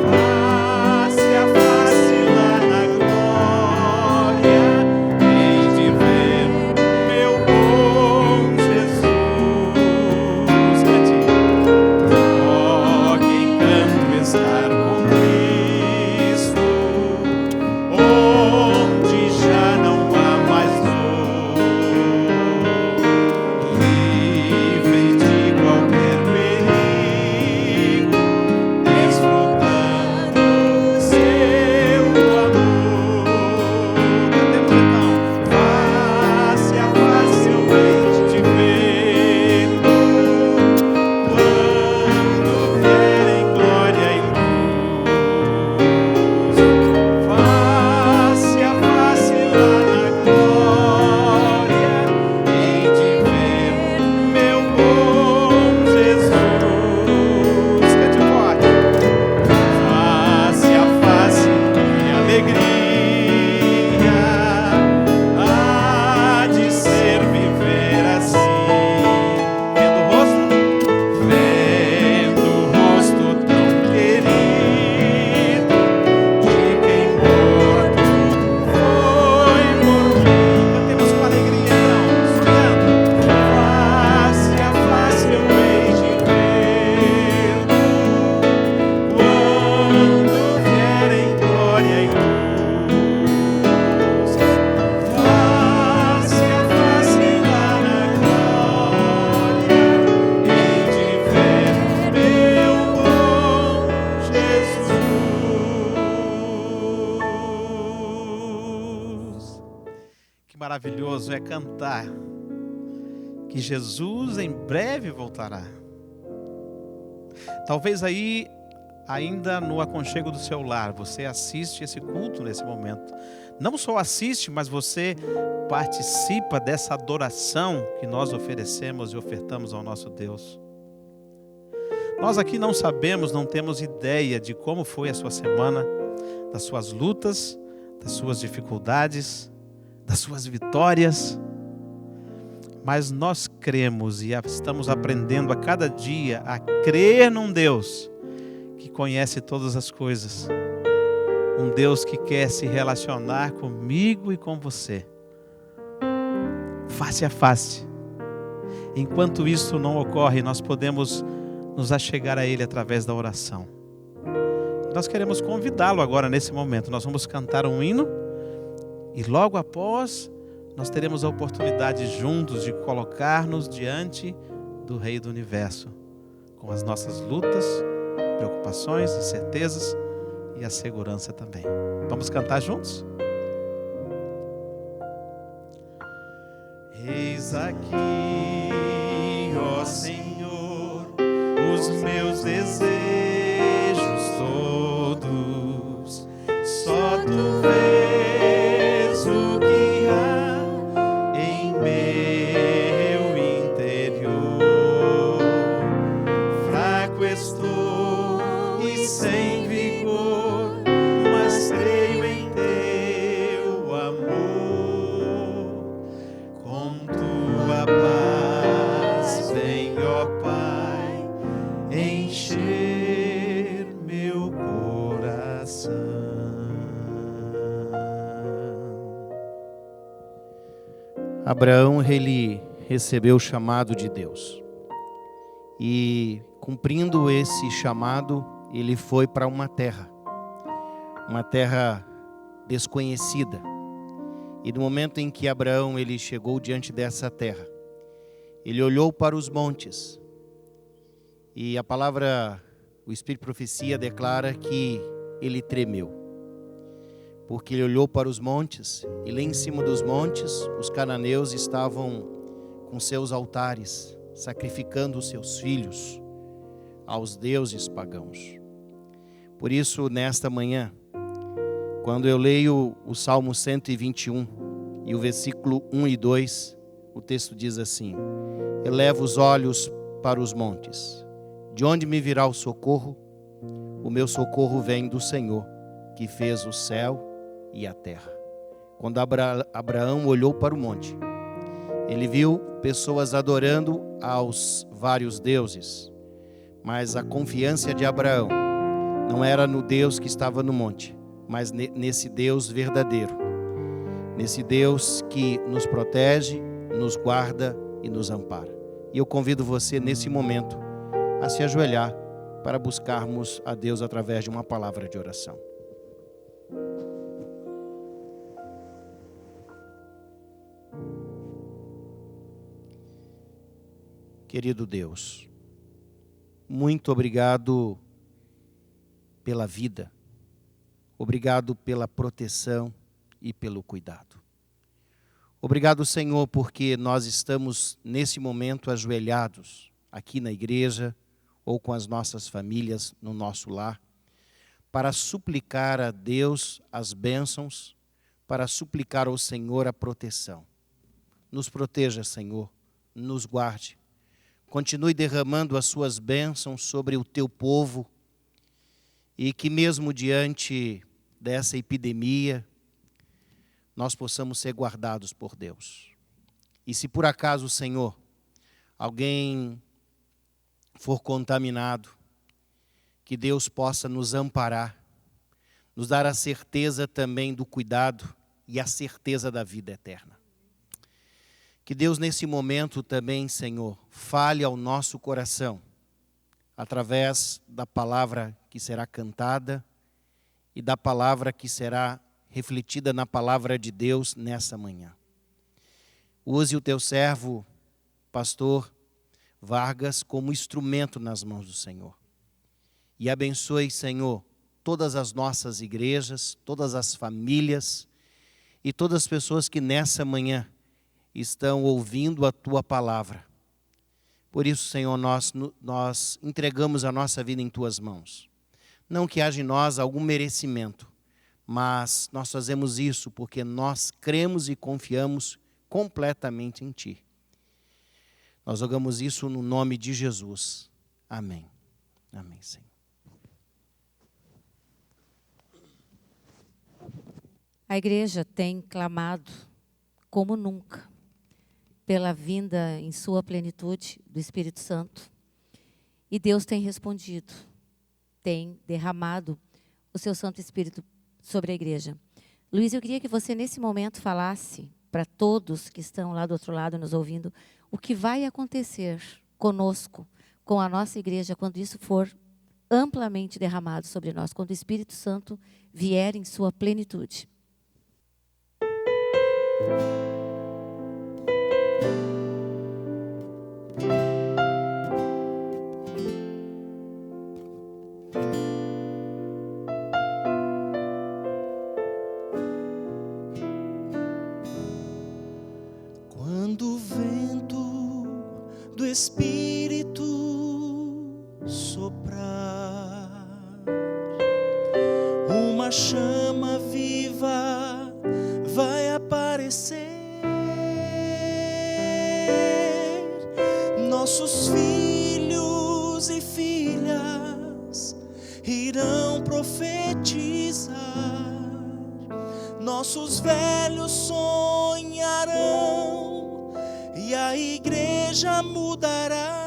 Face a face lá na glória, hei de ver meu bom Jesus. Cante. Oh, que encanto estar com Cristo, onde já não há mais dor, livre de qualquer perigo, desfrutando seu amor. Cantemos então. Face a face eu hei de vê-lo, quando vier em glória e luz. Face a face lá na glória, hei de ver meu bom Jesus. Cante forte. Face a face, que alegria há de ser viver assim, vendo o rosto tão querido de quem morto foi por mim. Cantemos com alegria então, sonhando. Face a face eu hei de vê-lo, quando vier em glória e luz. Face a face lá na glória, hei de ver meu bom Jesus. Que maravilhoso é cantar que Jesus em breve voltará. Talvez aí, ainda no aconchego do seu lar, você assiste esse culto nesse momento. Não só assiste, mas você participa dessa adoração que nós oferecemos e ofertamos ao nosso Deus. Nós aqui não sabemos, não temos ideia de como foi a sua semana, das suas lutas, das suas dificuldades, das suas vitórias. Mas nós cremos e estamos aprendendo a cada dia a crer num Deus que conhece todas as coisas. Um Deus que quer se relacionar comigo e com você, face a face. Enquanto isso não ocorre, nós podemos nos achegar a Ele através da oração. Nós queremos convidá-lo agora nesse momento. Nós vamos cantar um hino e logo após nós teremos a oportunidade juntos de colocar-nos diante do Rei do Universo, com as nossas lutas, preocupações, incertezas e a segurança também. Vamos cantar juntos? Eis aqui, ó Senhor, os meus desejos todos, só tu vês o que há em meu interior. Fraco estou e sem vigor, mas creio em teu amor. Com tua paz vem, ó Pai, encher meu coração. Abraão, ele recebeu o chamado de Deus. E cumprindo esse chamado, ele foi para uma terra desconhecida. E no momento em que Abraão ele chegou diante dessa terra, ele olhou para os montes. E a palavra, o Espírito de Profecia declara que ele tremeu. Porque ele olhou para os montes, e lá em cima dos montes, os cananeus estavam com seus altares, sacrificando os seus filhos aos deuses pagãos. Por isso, nesta manhã, quando eu leio o Salmo 121 e o versículo 1 e 2, o texto diz assim: eleva os olhos para os montes, de onde me virá o socorro? O meu socorro vem do Senhor, que fez o céu e a terra. Quando Abraão olhou para o monte, ele viu pessoas adorando aos vários deuses, mas a confiança de Abraão não era no Deus que estava no monte, mas nesse Deus verdadeiro, nesse Deus que nos protege, nos guarda e nos ampara. E eu convido você nesse momento a se ajoelhar para buscarmos a Deus através de uma palavra de oração. Querido Deus, muito obrigado pela vida, obrigado pela proteção e pelo cuidado. Obrigado, Senhor, porque nós estamos nesse momento ajoelhados aqui na igreja ou com as nossas famílias no nosso lar, para suplicar a Deus as bênçãos, para suplicar ao Senhor a proteção. Nos proteja, Senhor, nos guarde. Continue derramando as suas bênçãos sobre o teu povo e que mesmo diante dessa epidemia, nós possamos ser guardados por Deus. E se por acaso, Senhor, alguém for contaminado, que Deus possa nos amparar, nos dar a certeza também do cuidado e a certeza da vida eterna. Que Deus nesse momento também, Senhor, fale ao nosso coração, através da palavra que será cantada e da palavra que será refletida na palavra de Deus nessa manhã. Use o teu servo, pastor Vargas, como instrumento nas mãos do Senhor. E abençoe, Senhor, todas as nossas igrejas, todas as famílias e todas as pessoas que nessa manhã estão ouvindo a tua palavra. Por isso, Senhor, nós entregamos a nossa vida em tuas mãos. Não que haja em nós algum merecimento, mas nós fazemos isso porque nós cremos e confiamos completamente em ti. Nós rogamos isso no nome de Jesus. Amém. Amém, Senhor. A igreja tem clamado como nunca pela vinda em sua plenitude do Espírito Santo. E Deus tem respondido, tem derramado o seu Santo Espírito sobre a igreja. Luiz, eu queria que você nesse momento falasse para todos que estão lá do outro lado nos ouvindo, o que vai acontecer conosco, com a nossa igreja, quando isso for amplamente derramado sobre nós, quando o Espírito Santo vier em sua plenitude. do Espírito soprar. Uma chama viva vai aparecer. Nossos filhos e filhas irão profetizar. Nossos velhos sonharão e a igreja mudará.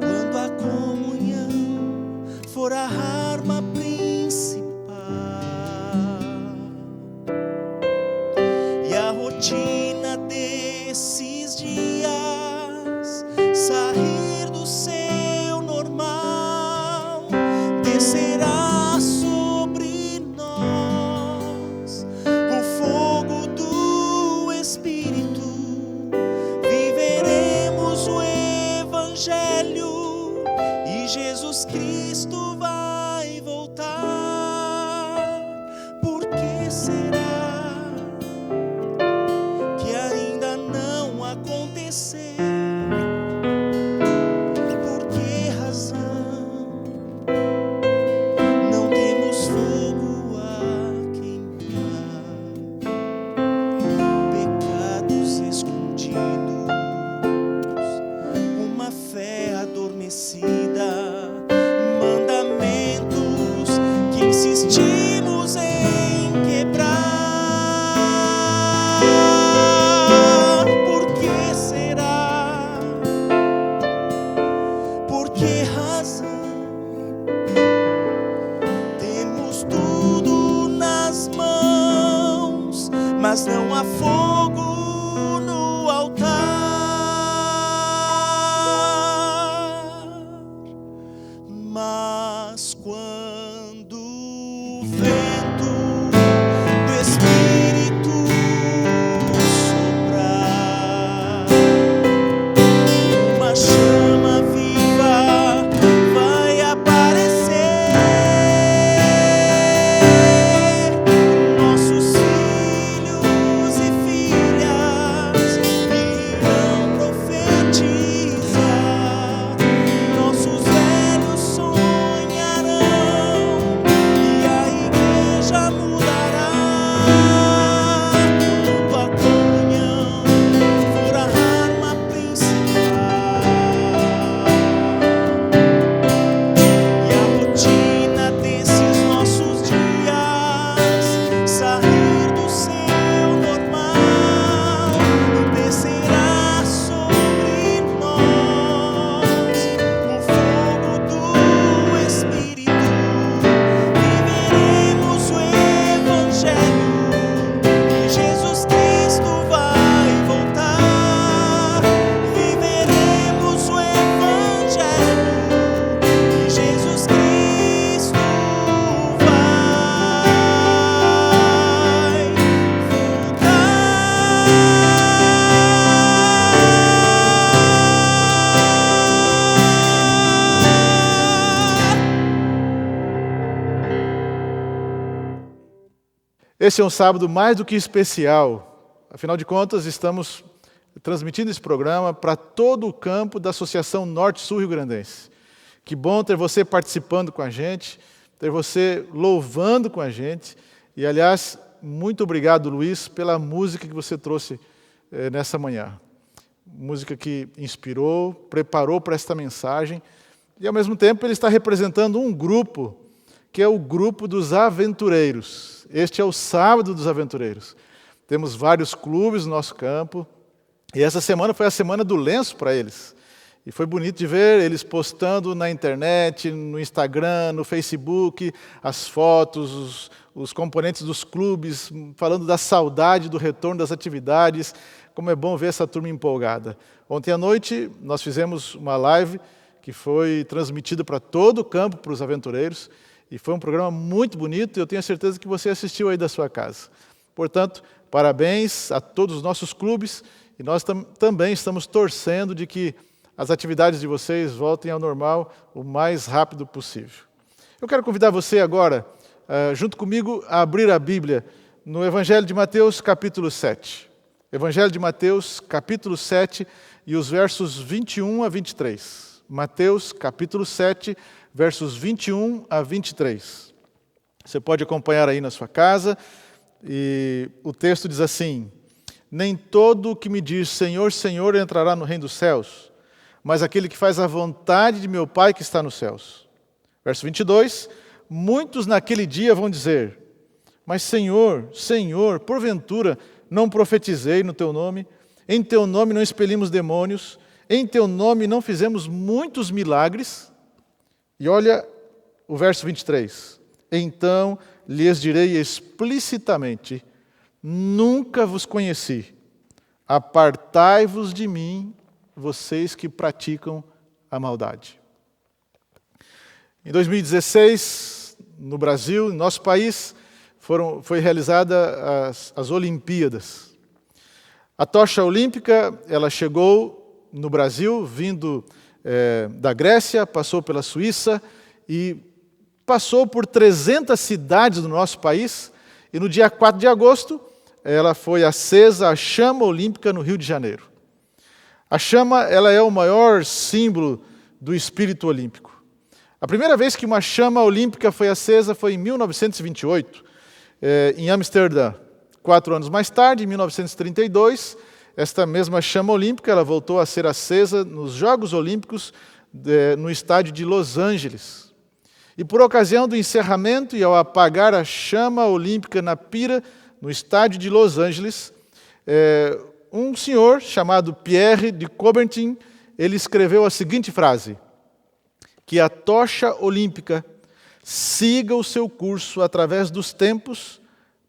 Quando a comunhão for a arma principal e a rotina desses dias sair do seu normal, descerá sobre nós o fogo do Espírito. Viveremos o Evangelho e Jesus Cristo vai voltar. Por que será que ainda não aconteceu? Insistimos em quebrar. Por que será? Por que razão? Temos tudo nas mãos, mas não há fogo no altar. Mas quando o vento do Espírito soprar, uma chama viva vai aparecer. Nossos filhos e filhas irão profetizar. Nossos velhos sonharão e a igreja mudará. Quando a comunhão for a arma principal e a rotina desses nossos dias sair do seu normal, descerá sobre nós o fogo do Espírito. Viveremos o Evangelho e Jesus Cristo vai voltar. Viveremos o Evangelho e Jesus Cristo vai Esse é um sábado mais do que especial. Afinal de contas, estamos transmitindo esse programa para todo o campo da Associação Norte-Sul Rio Grandense. Que bom ter você participando com a gente, ter você louvando com a gente. E, aliás, muito obrigado, Luiz, pela música que você trouxe nessa manhã. Música que inspirou, preparou para esta mensagem. E, ao mesmo tempo, ele está representando um grupo, que é o grupo dos aventureiros. Este é o sábado dos aventureiros. Temos vários clubes no nosso campo. E essa semana foi a semana do lenço para eles. E foi bonito de ver eles postando na internet, no Instagram, no Facebook, as fotos, os componentes dos clubes, falando da saudade do retorno das atividades. Como é bom ver essa turma empolgada. Ontem à noite nós fizemos uma live que foi transmitida para todo o campo, para os aventureiros. E foi um programa muito bonito e eu tenho a certeza que você assistiu aí da sua casa. Portanto, parabéns a todos os nossos clubes e nós também estamos torcendo de que as atividades de vocês voltem ao normal o mais rápido possível. Eu quero convidar você agora, junto comigo, a abrir a Bíblia no Evangelho de Mateus, capítulo 7. Evangelho de Mateus, capítulo 7, e os versos 21 a 23. Mateus, capítulo 7, versos 21 a 23. Você pode acompanhar aí na sua casa, e o texto diz assim: nem todo o que me diz Senhor, Senhor entrará no reino dos céus, mas aquele que faz a vontade de meu Pai que está nos céus. Verso 22, muitos naquele dia vão dizer: mas Senhor, Senhor, porventura não profetizei no teu nome? Em teu nome não expelimos demônios? Em teu nome não fizemos muitos milagres? E olha o verso 23. Então lhes direi explicitamente: nunca vos conheci. Apartai-vos de mim, vocês que praticam a maldade. Em 2016, no Brasil, em nosso país, foi realizada as Olimpíadas. A tocha olímpica, ela chegou no Brasil, vindo da Grécia, passou pela Suíça e passou por 300 cidades do nosso país, e no dia 4 de agosto, ela foi acesa, a chama olímpica no Rio de Janeiro. A chama, ela é o maior símbolo do espírito olímpico. A primeira vez que uma chama olímpica foi acesa foi em 1928, em Amsterdã. 4 anos mais tarde, em 1932, esta mesma chama olímpica ela voltou a ser acesa nos Jogos Olímpicos no estádio de Los Angeles. E por ocasião do encerramento e ao apagar a chama olímpica na pira, no estádio de Los Angeles, um senhor chamado Pierre de Coubertin, ele escreveu a seguinte frase: que a tocha olímpica siga o seu curso através dos tempos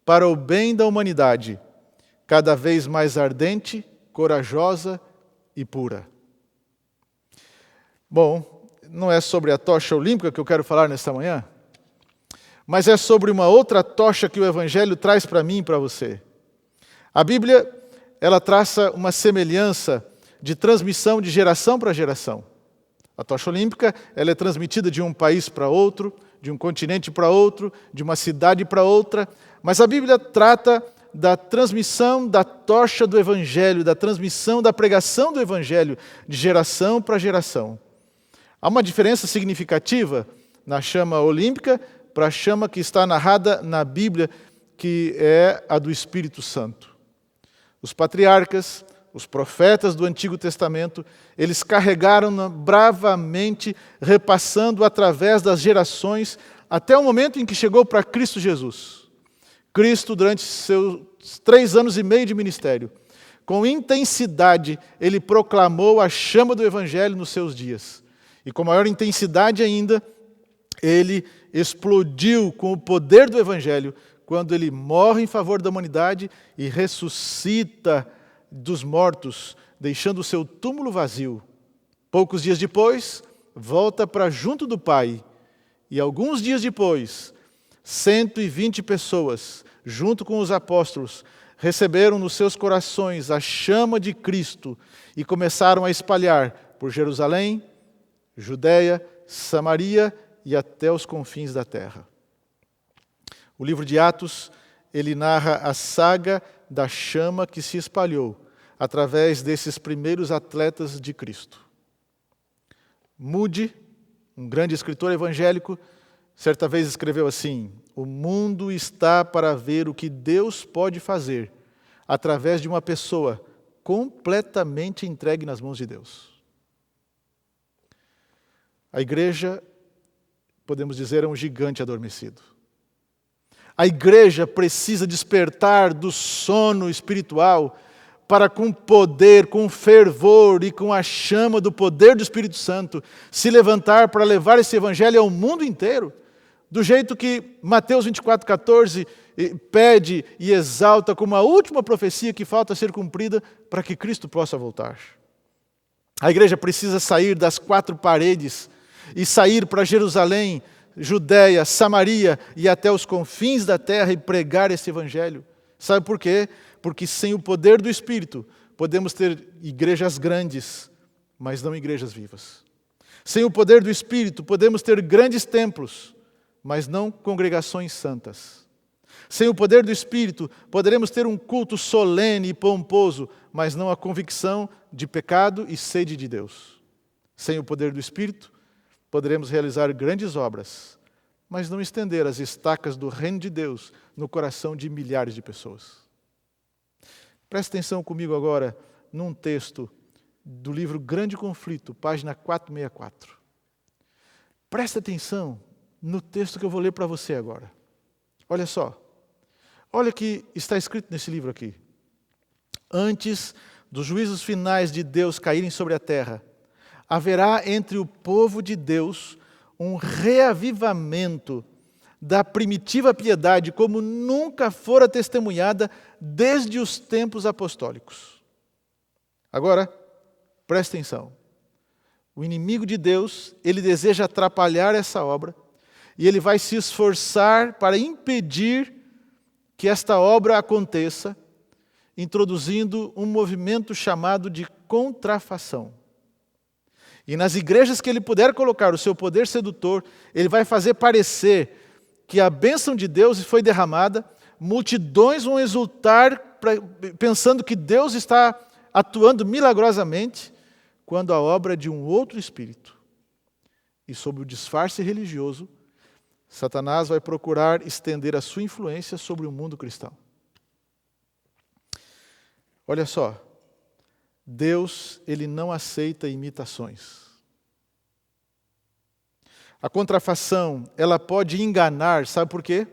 para o bem da humanidade, cada vez mais ardente, corajosa e pura. Bom, não é sobre a tocha olímpica que eu quero falar nesta manhã, mas é sobre uma outra tocha que o Evangelho traz para mim e para você. A Bíblia, ela traça uma semelhança de transmissão de geração para geração. A tocha olímpica, ela é transmitida de um país para outro, de um continente para outro, de uma cidade para outra, mas a Bíblia trata da transmissão da tocha do Evangelho, da transmissão da pregação do Evangelho de geração para geração. Há uma diferença significativa na chama olímpica para a chama que está narrada na Bíblia, que é a do Espírito Santo. Os patriarcas, os profetas do Antigo Testamento, eles carregaram-na bravamente, repassando através das gerações, até o momento em que chegou para Cristo Jesus. Cristo, durante seus 3 anos e meio de ministério, com intensidade, ele proclamou a chama do Evangelho nos seus dias. E com maior intensidade ainda, ele explodiu com o poder do Evangelho, quando ele morre em favor da humanidade e ressuscita dos mortos, deixando o seu túmulo vazio. Poucos dias depois, volta para junto do Pai. E alguns dias depois, 120 pessoas, junto com os apóstolos, receberam nos seus corações a chama de Cristo e começaram a espalhar por Jerusalém, Judeia, Samaria e até os confins da terra. O livro de Atos, ele narra a saga da chama que se espalhou através desses primeiros atletas de Cristo. Moody, um grande escritor evangélico, certa vez escreveu assim: o mundo está para ver o que Deus pode fazer através de uma pessoa completamente entregue nas mãos de Deus. A igreja, podemos dizer, é um gigante adormecido. A igreja precisa despertar do sono espiritual para, com poder, com fervor e com a chama do poder do Espírito Santo, se levantar para levar esse evangelho ao mundo inteiro, do jeito que Mateus 24,14 pede e exalta como a última profecia que falta ser cumprida para que Cristo possa voltar. A igreja precisa sair das 4 paredes e sair para Jerusalém, Judeia, Samaria e até os confins da terra e pregar esse evangelho. Sabe por quê? Porque sem o poder do Espírito, podemos ter igrejas grandes, mas não igrejas vivas. Sem o poder do Espírito, podemos ter grandes templos, mas não congregações santas. Sem o poder do Espírito, poderemos ter um culto solene e pomposo, mas não a convicção de pecado e sede de Deus. Sem o poder do Espírito, poderemos realizar grandes obras, mas não estender as estacas do reino de Deus no coração de milhares de pessoas. Preste atenção comigo agora num texto do livro Grande Conflito, página 464. Preste atenção no texto que eu vou ler para você agora. Olha só. Olha o que está escrito nesse livro aqui. Antes dos juízos finais de Deus caírem sobre a terra, haverá entre o povo de Deus um reavivamento da primitiva piedade como nunca fora testemunhada desde os tempos apostólicos. Agora, preste atenção. O inimigo de Deus, ele deseja atrapalhar essa obra e ele vai se esforçar para impedir que esta obra aconteça, introduzindo um movimento chamado de contrafação. E nas igrejas que ele puder colocar o seu poder sedutor, ele vai fazer parecer que a bênção de Deus foi derramada, multidões vão exultar pensando que Deus está atuando milagrosamente, quando a obra é de um outro espírito. E sob o disfarce religioso, Satanás vai procurar estender a sua influência sobre o mundo cristão. Olha só, Deus, ele não aceita imitações. A contrafação, ela pode enganar, sabe por quê?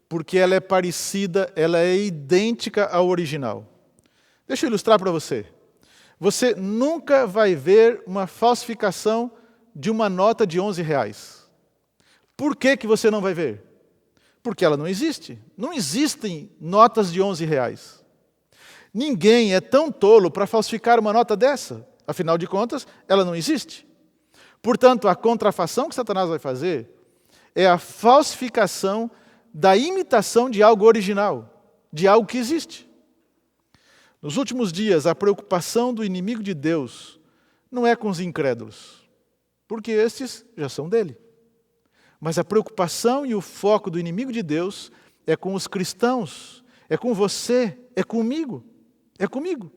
Porque ela é parecida, ela é idêntica ao original. Deixa eu ilustrar para você. Você nunca vai ver uma falsificação de uma nota de R$11. Por que você não vai ver? Porque ela não existe. Não existem notas de R$11. Ninguém é tão tolo para falsificar uma nota dessa. Afinal de contas, ela não existe. Portanto, a contrafação que Satanás vai fazer é a falsificação da imitação de algo original, de algo que existe. Nos últimos dias, a preocupação do inimigo de Deus não é com os incrédulos, porque estes já são dele. Mas a preocupação e o foco do inimigo de Deus é com os cristãos, é com você, é comigo, é comigo.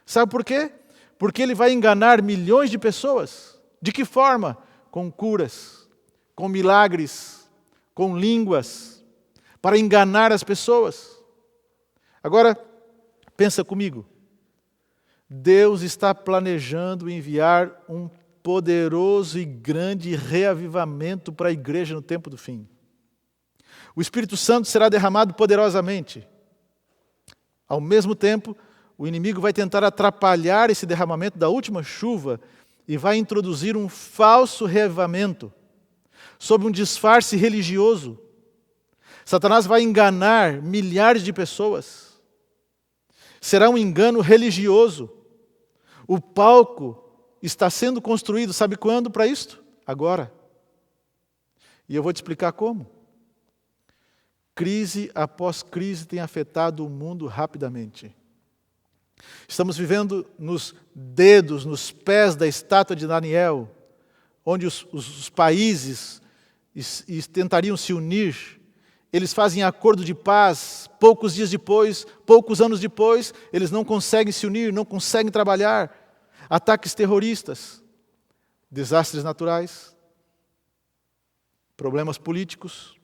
Sabe por quê? Porque ele vai enganar milhões de pessoas. De que forma? Com curas, com milagres, com línguas, para enganar as pessoas. Agora, pensa comigo. Deus está planejando enviar um poderoso e grande reavivamento para a igreja no tempo do fim. O Espírito Santo será derramado poderosamente. Ao mesmo tempo, o inimigo vai tentar atrapalhar esse derramamento da última chuva e vai introduzir um falso reavivamento sob um disfarce religioso. Satanás vai enganar milhares de pessoas. Será um engano religioso. O palco está sendo construído, sabe quando para isto? Agora. E eu vou te explicar como. Crise após crise tem afetado o mundo rapidamente. Estamos vivendo nos dedos, nos pés da estátua de Daniel, onde os países tentariam se unir. Eles fazem acordo de paz, poucos dias depois, poucos anos depois, eles não conseguem se unir, não conseguem trabalhar. Ataques terroristas, desastres naturais, problemas políticos.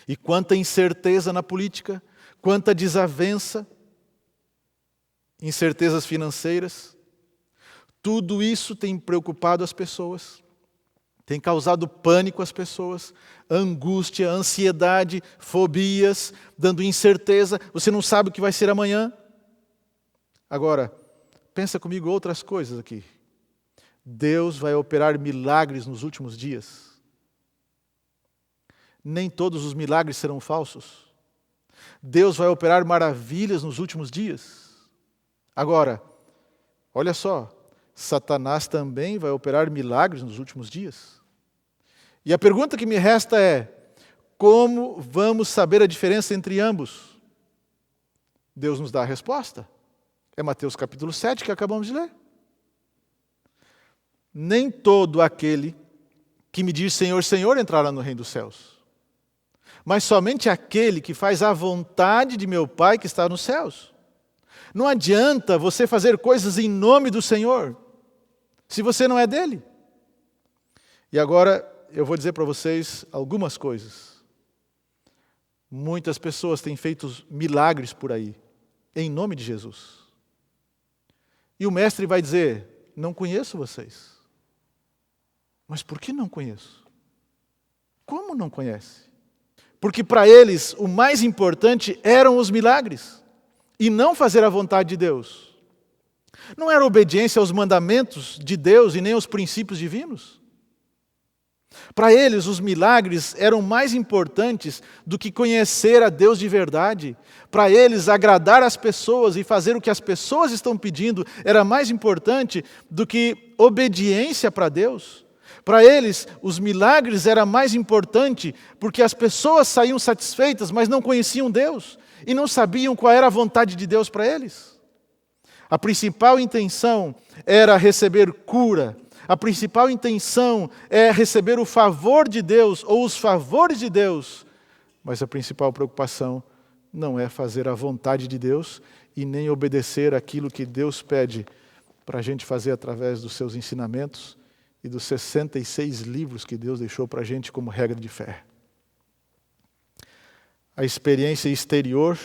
E quanta incerteza na política, quanta desavença, incertezas financeiras. Tudo isso tem preocupado as pessoas, tem causado pânico às pessoas, angústia, ansiedade, fobias, dando incerteza. Você não sabe o que vai ser amanhã. Agora, pensa comigo outras coisas aqui. Deus vai operar milagres nos últimos dias. Nem todos os milagres serão falsos. Deus vai operar maravilhas nos últimos dias. Agora, olha só, Satanás também vai operar milagres nos últimos dias. E a pergunta que me resta é: como vamos saber a diferença entre ambos? Deus nos dá a resposta. É Mateus capítulo 7 que acabamos de ler. Nem todo aquele que me diz Senhor, Senhor entrará no reino dos céus, mas somente aquele que faz a vontade de meu Pai que está nos céus. Não adianta você fazer coisas em nome do Senhor, se você não é dele. E agora eu vou dizer para vocês algumas coisas. Muitas pessoas têm feito milagres por aí, em nome de Jesus. E o mestre vai dizer: não conheço vocês. Mas por que não conheço? Como não conhece? Porque para eles o mais importante eram os milagres e não fazer a vontade de Deus. Não era obediência aos mandamentos de Deus e nem aos princípios divinos. Para eles, os milagres eram mais importantes do que conhecer a Deus de verdade. Para eles, agradar as pessoas e fazer o que as pessoas estão pedindo era mais importante do que obediência para Deus. Para eles, os milagres eram mais importantes porque as pessoas saíam satisfeitas, mas não conheciam Deus e não sabiam qual era a vontade de Deus para eles. A principal intenção era receber cura. A principal intenção é receber o favor de Deus ou os favores de Deus. Mas a principal preocupação não é fazer a vontade de Deus e nem obedecer aquilo que Deus pede para a gente fazer através dos seus ensinamentos e dos 66 livros que Deus deixou para a gente como regra de fé. A experiência exterior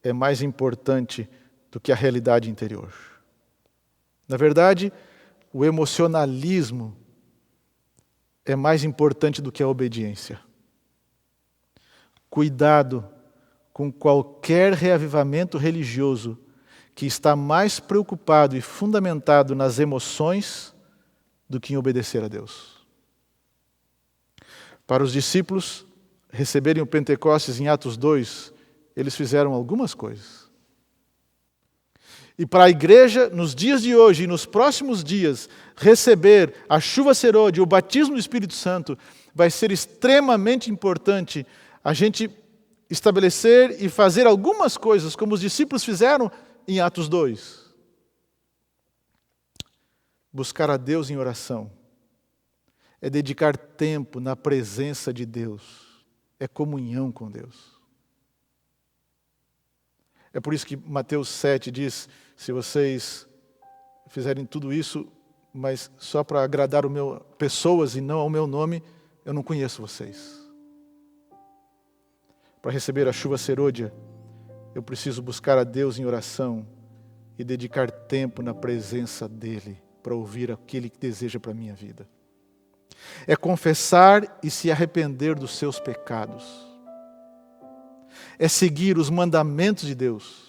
é mais importante do que a realidade interior. Na verdade, o emocionalismo é mais importante do que a obediência. Cuidado com qualquer reavivamento religioso que está mais preocupado e fundamentado nas emoções do que em obedecer a Deus. Para os discípulos receberem o Pentecostes em Atos 2, eles fizeram algumas coisas. E para a igreja, nos dias de hoje e nos próximos dias, receber a chuva serôdia, o batismo do Espírito Santo, vai ser extremamente importante a gente estabelecer e fazer algumas coisas, como os discípulos fizeram em Atos 2. Buscar a Deus em oração é dedicar tempo na presença de Deus, é comunhão com Deus. É por isso que Mateus 7 diz: se vocês fizerem tudo isso, mas só para agradar pessoas e não ao meu nome, eu não conheço vocês. Para receber a chuva serôdia, eu preciso buscar a Deus em oração e dedicar tempo na presença dEle, para ouvir aquele que deseja para a minha vida. É confessar e se arrepender dos seus pecados. É seguir os mandamentos de Deus.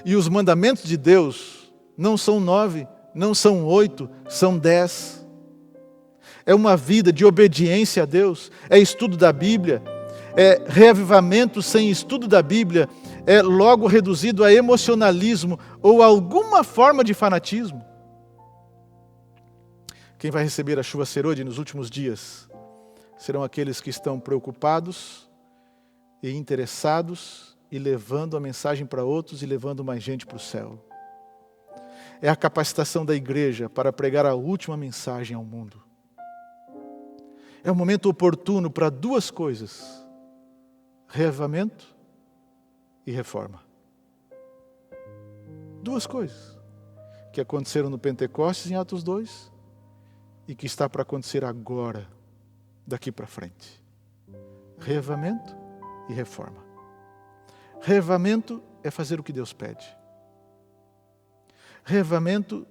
E os mandamentos de Deus não são 9, não são 8, são 10. É uma vida de obediência a Deus, é estudo da Bíblia, é reavivamento sem estudo da Bíblia, é logo reduzido a emocionalismo ou a alguma forma de fanatismo. Quem vai receber a chuva serôdia nos últimos dias serão aqueles que estão preocupados e interessados e levando a mensagem para outros e levando mais gente para o céu. É a capacitação da igreja para pregar a última mensagem ao mundo. É o momento oportuno para duas coisas: reavivamento e reforma. Duas coisas que aconteceram no Pentecostes em Atos 2 e que está para acontecer agora, daqui para frente. Reavivamento e reforma. Reavivamento é fazer o que Deus pede. Reavivamento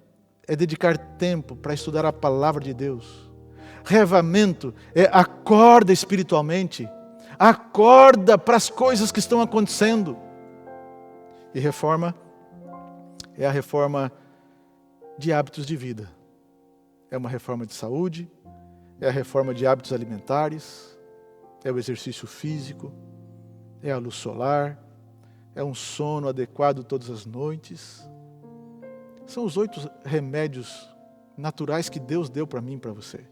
é dedicar tempo para estudar a palavra de Deus. Reavivamento é acorda espiritualmente, acorda para as coisas que estão acontecendo. E reforma é a reforma de hábitos de vida. É uma reforma de saúde, é a reforma de hábitos alimentares, é o exercício físico, é a luz solar, é um sono adequado todas as noites. São os 8 remédios naturais que Deus deu para mim e para você.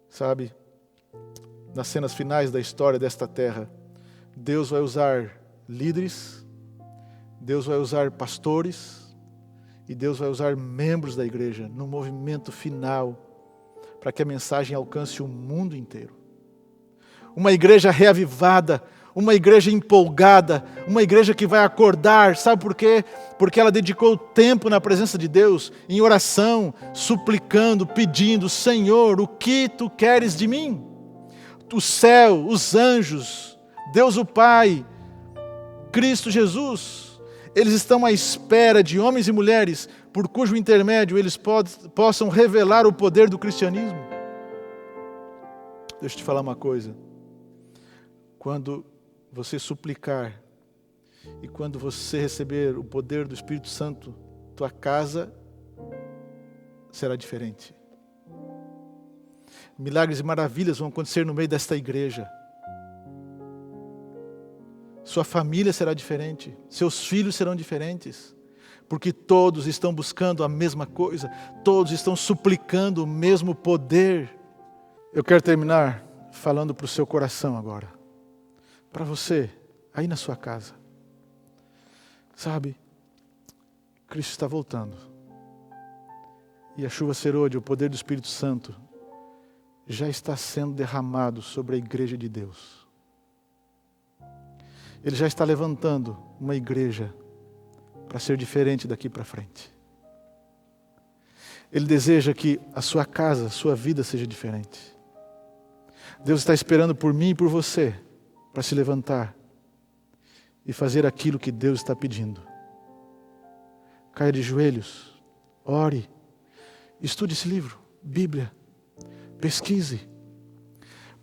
Sabe, nas cenas finais da história desta terra, Deus vai usar líderes, Deus vai usar pastores e Deus vai usar membros da igreja no movimento final para que a mensagem alcance o mundo inteiro. Uma igreja reavivada, uma igreja empolgada, uma igreja que vai acordar. Sabe por quê? Porque ela dedicou tempo na presença de Deus, em oração, suplicando, pedindo: Senhor, o que Tu queres de mim? O céu, os anjos, Deus o Pai, Cristo Jesus, eles estão à espera de homens e mulheres por cujo intermédio eles possam revelar o poder do cristianismo. Deixa eu te falar uma coisa. Quando você suplicar e quando você receber o poder do Espírito Santo, tua casa será diferente. Milagres e maravilhas vão acontecer no meio desta igreja. Sua família será diferente, seus filhos serão diferentes, porque todos estão buscando a mesma coisa, todos estão suplicando o mesmo poder. Eu quero terminar falando para o seu coração agora, para você, aí na sua casa. Sabe, Cristo está voltando, e a chuva serôdia, o poder do Espírito Santo, já está sendo derramado sobre a igreja de Deus. Ele já está levantando uma igreja para ser diferente daqui para frente. Ele deseja que a sua casa, a sua vida seja diferente. Deus está esperando por mim e por você para se levantar e fazer aquilo que Deus está pedindo. Caia de joelhos, ore, estude esse livro, Bíblia, pesquise,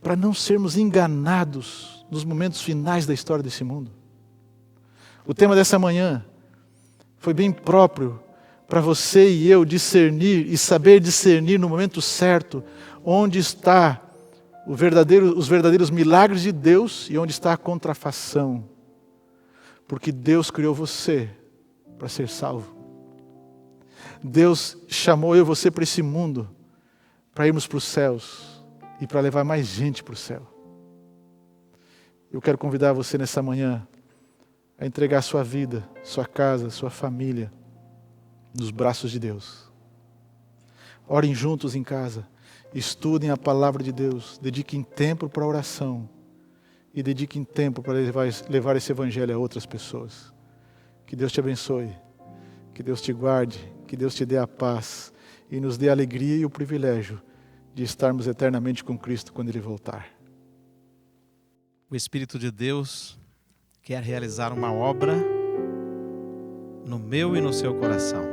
para não sermos enganados nos momentos finais da história desse mundo. O tema dessa manhã foi bem próprio para você e eu discernir e saber discernir no momento certo onde está os verdadeiros milagres de Deus e onde está a contrafação. Porque Deus criou você para ser salvo. Deus chamou eu e você para esse mundo para irmos para os céus e para levar mais gente para o céu. Eu quero convidar você nessa manhã a entregar sua vida, sua casa, sua família nos braços de Deus. Orem juntos em casa, estudem a palavra de Deus, dediquem tempo para a oração e dediquem tempo para levar esse evangelho a outras pessoas. Que Deus te abençoe, que Deus te guarde, que Deus te dê a paz e nos dê a alegria e o privilégio de estarmos eternamente com Cristo quando Ele voltar. O Espírito de Deus quer realizar uma obra no meu e no seu coração.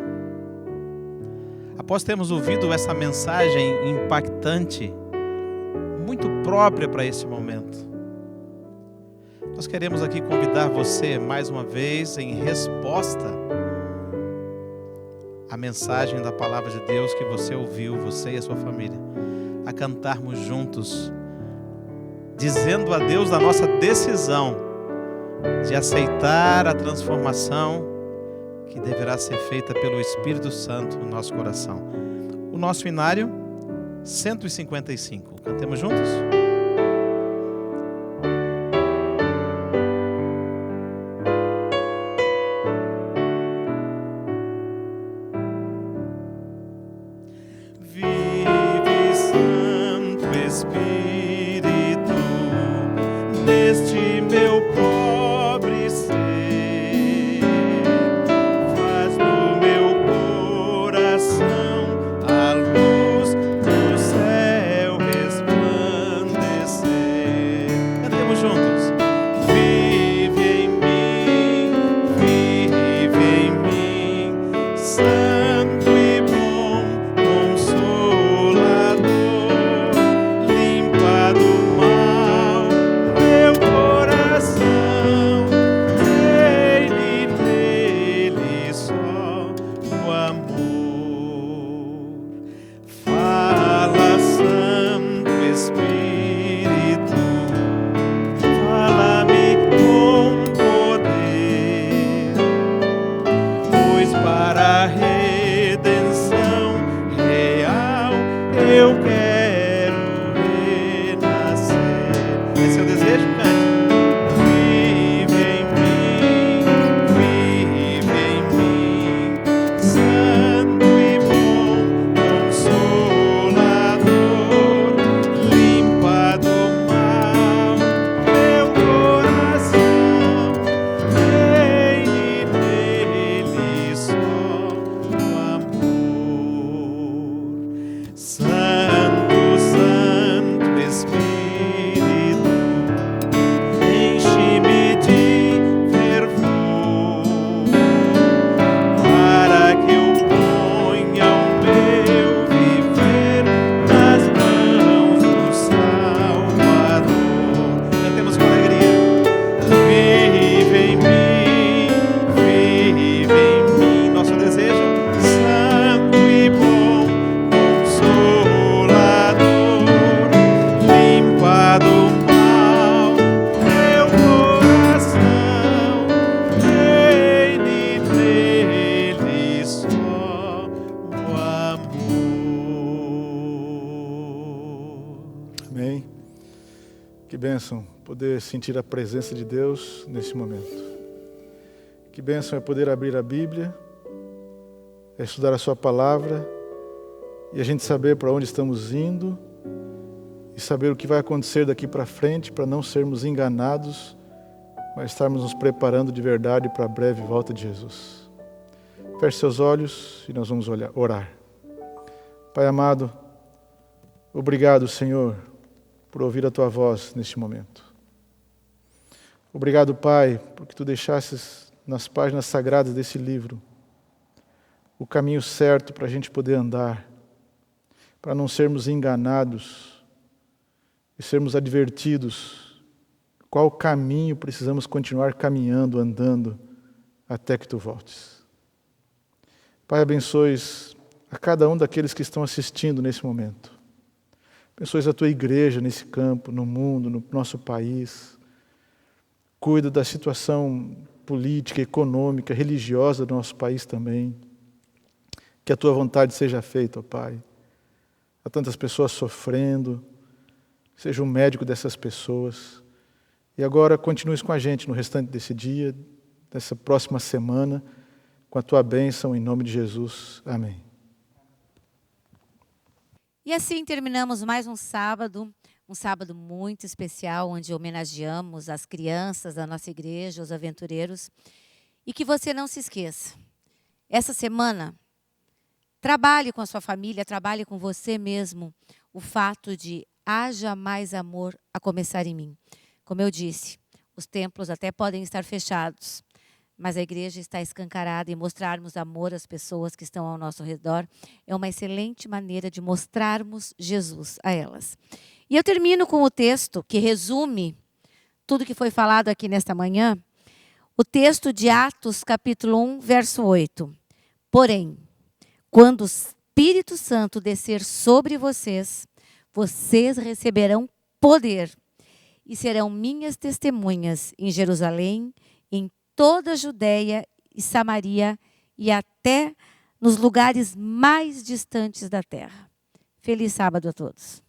Após termos ouvido essa mensagem impactante, muito própria para esse momento, nós queremos aqui convidar você mais uma vez, em resposta à mensagem da palavra de Deus que você ouviu, você e a sua família, a cantarmos juntos, dizendo a Deus da nossa decisão de aceitar a transformação que deverá ser feita pelo Espírito Santo no nosso coração. O nosso inário 155. Cantemos juntos? Vive, Santo Espírito, neste meu pobre ser, faz no meu coração a luz do céu resplandecer. Cantemos juntos. Vive em mim, Santo e bom Consolador, limpa do mal meu coração, nele só o amor. Fala, Santo Espírito, fala-me com poder, pois para a redenção real eu quero renascer. Esse é o desejo, cante. Vive em mim, Santo e bom Consolador, limpa do mal meu coração. bênção poder sentir a presença de Deus nesse momento. Que bênção é poder abrir a Bíblia, é estudar a sua palavra e a gente saber para onde estamos indo e saber o que vai acontecer daqui para frente para não sermos enganados, mas estarmos nos preparando de verdade para a breve volta de Jesus. Feche seus olhos e nós vamos orar. Pai amado, obrigado, Senhor, por ouvir a Tua voz neste momento. Obrigado, Pai, porque Tu deixasses nas páginas sagradas desse livro o caminho certo para a gente poder andar, para não sermos enganados e sermos advertidos qual caminho precisamos continuar caminhando, andando, até que Tu voltes. Pai, abençoes a cada um daqueles que estão assistindo nesse momento. Abençoes a Tua igreja nesse campo, no mundo, no nosso país. Cuida da situação política, econômica, religiosa do nosso país também. Que a Tua vontade seja feita, ó Pai. Há tantas pessoas sofrendo, seja o médico dessas pessoas. E agora continues com a gente no restante desse dia, dessa próxima semana, com a Tua bênção, em nome de Jesus. Amém. E assim terminamos mais um sábado muito especial, onde homenageamos as crianças da nossa igreja, os aventureiros. E que você não se esqueça, essa semana, trabalhe com a sua família, trabalhe com você mesmo, o fato de haja mais amor a começar em mim. Como eu disse, os templos até podem estar fechados, mas a igreja está escancarada e mostrarmos amor às pessoas que estão ao nosso redor é uma excelente maneira de mostrarmos Jesus a elas. E eu termino com o texto que resume tudo que foi falado aqui nesta manhã, o texto de Atos, capítulo 1, verso 8. Porém, quando o Espírito Santo descer sobre vocês, vocês receberão poder e serão minhas testemunhas em Jerusalém, em toda a Judéia e Samaria e até nos lugares mais distantes da terra. Feliz sábado a todos.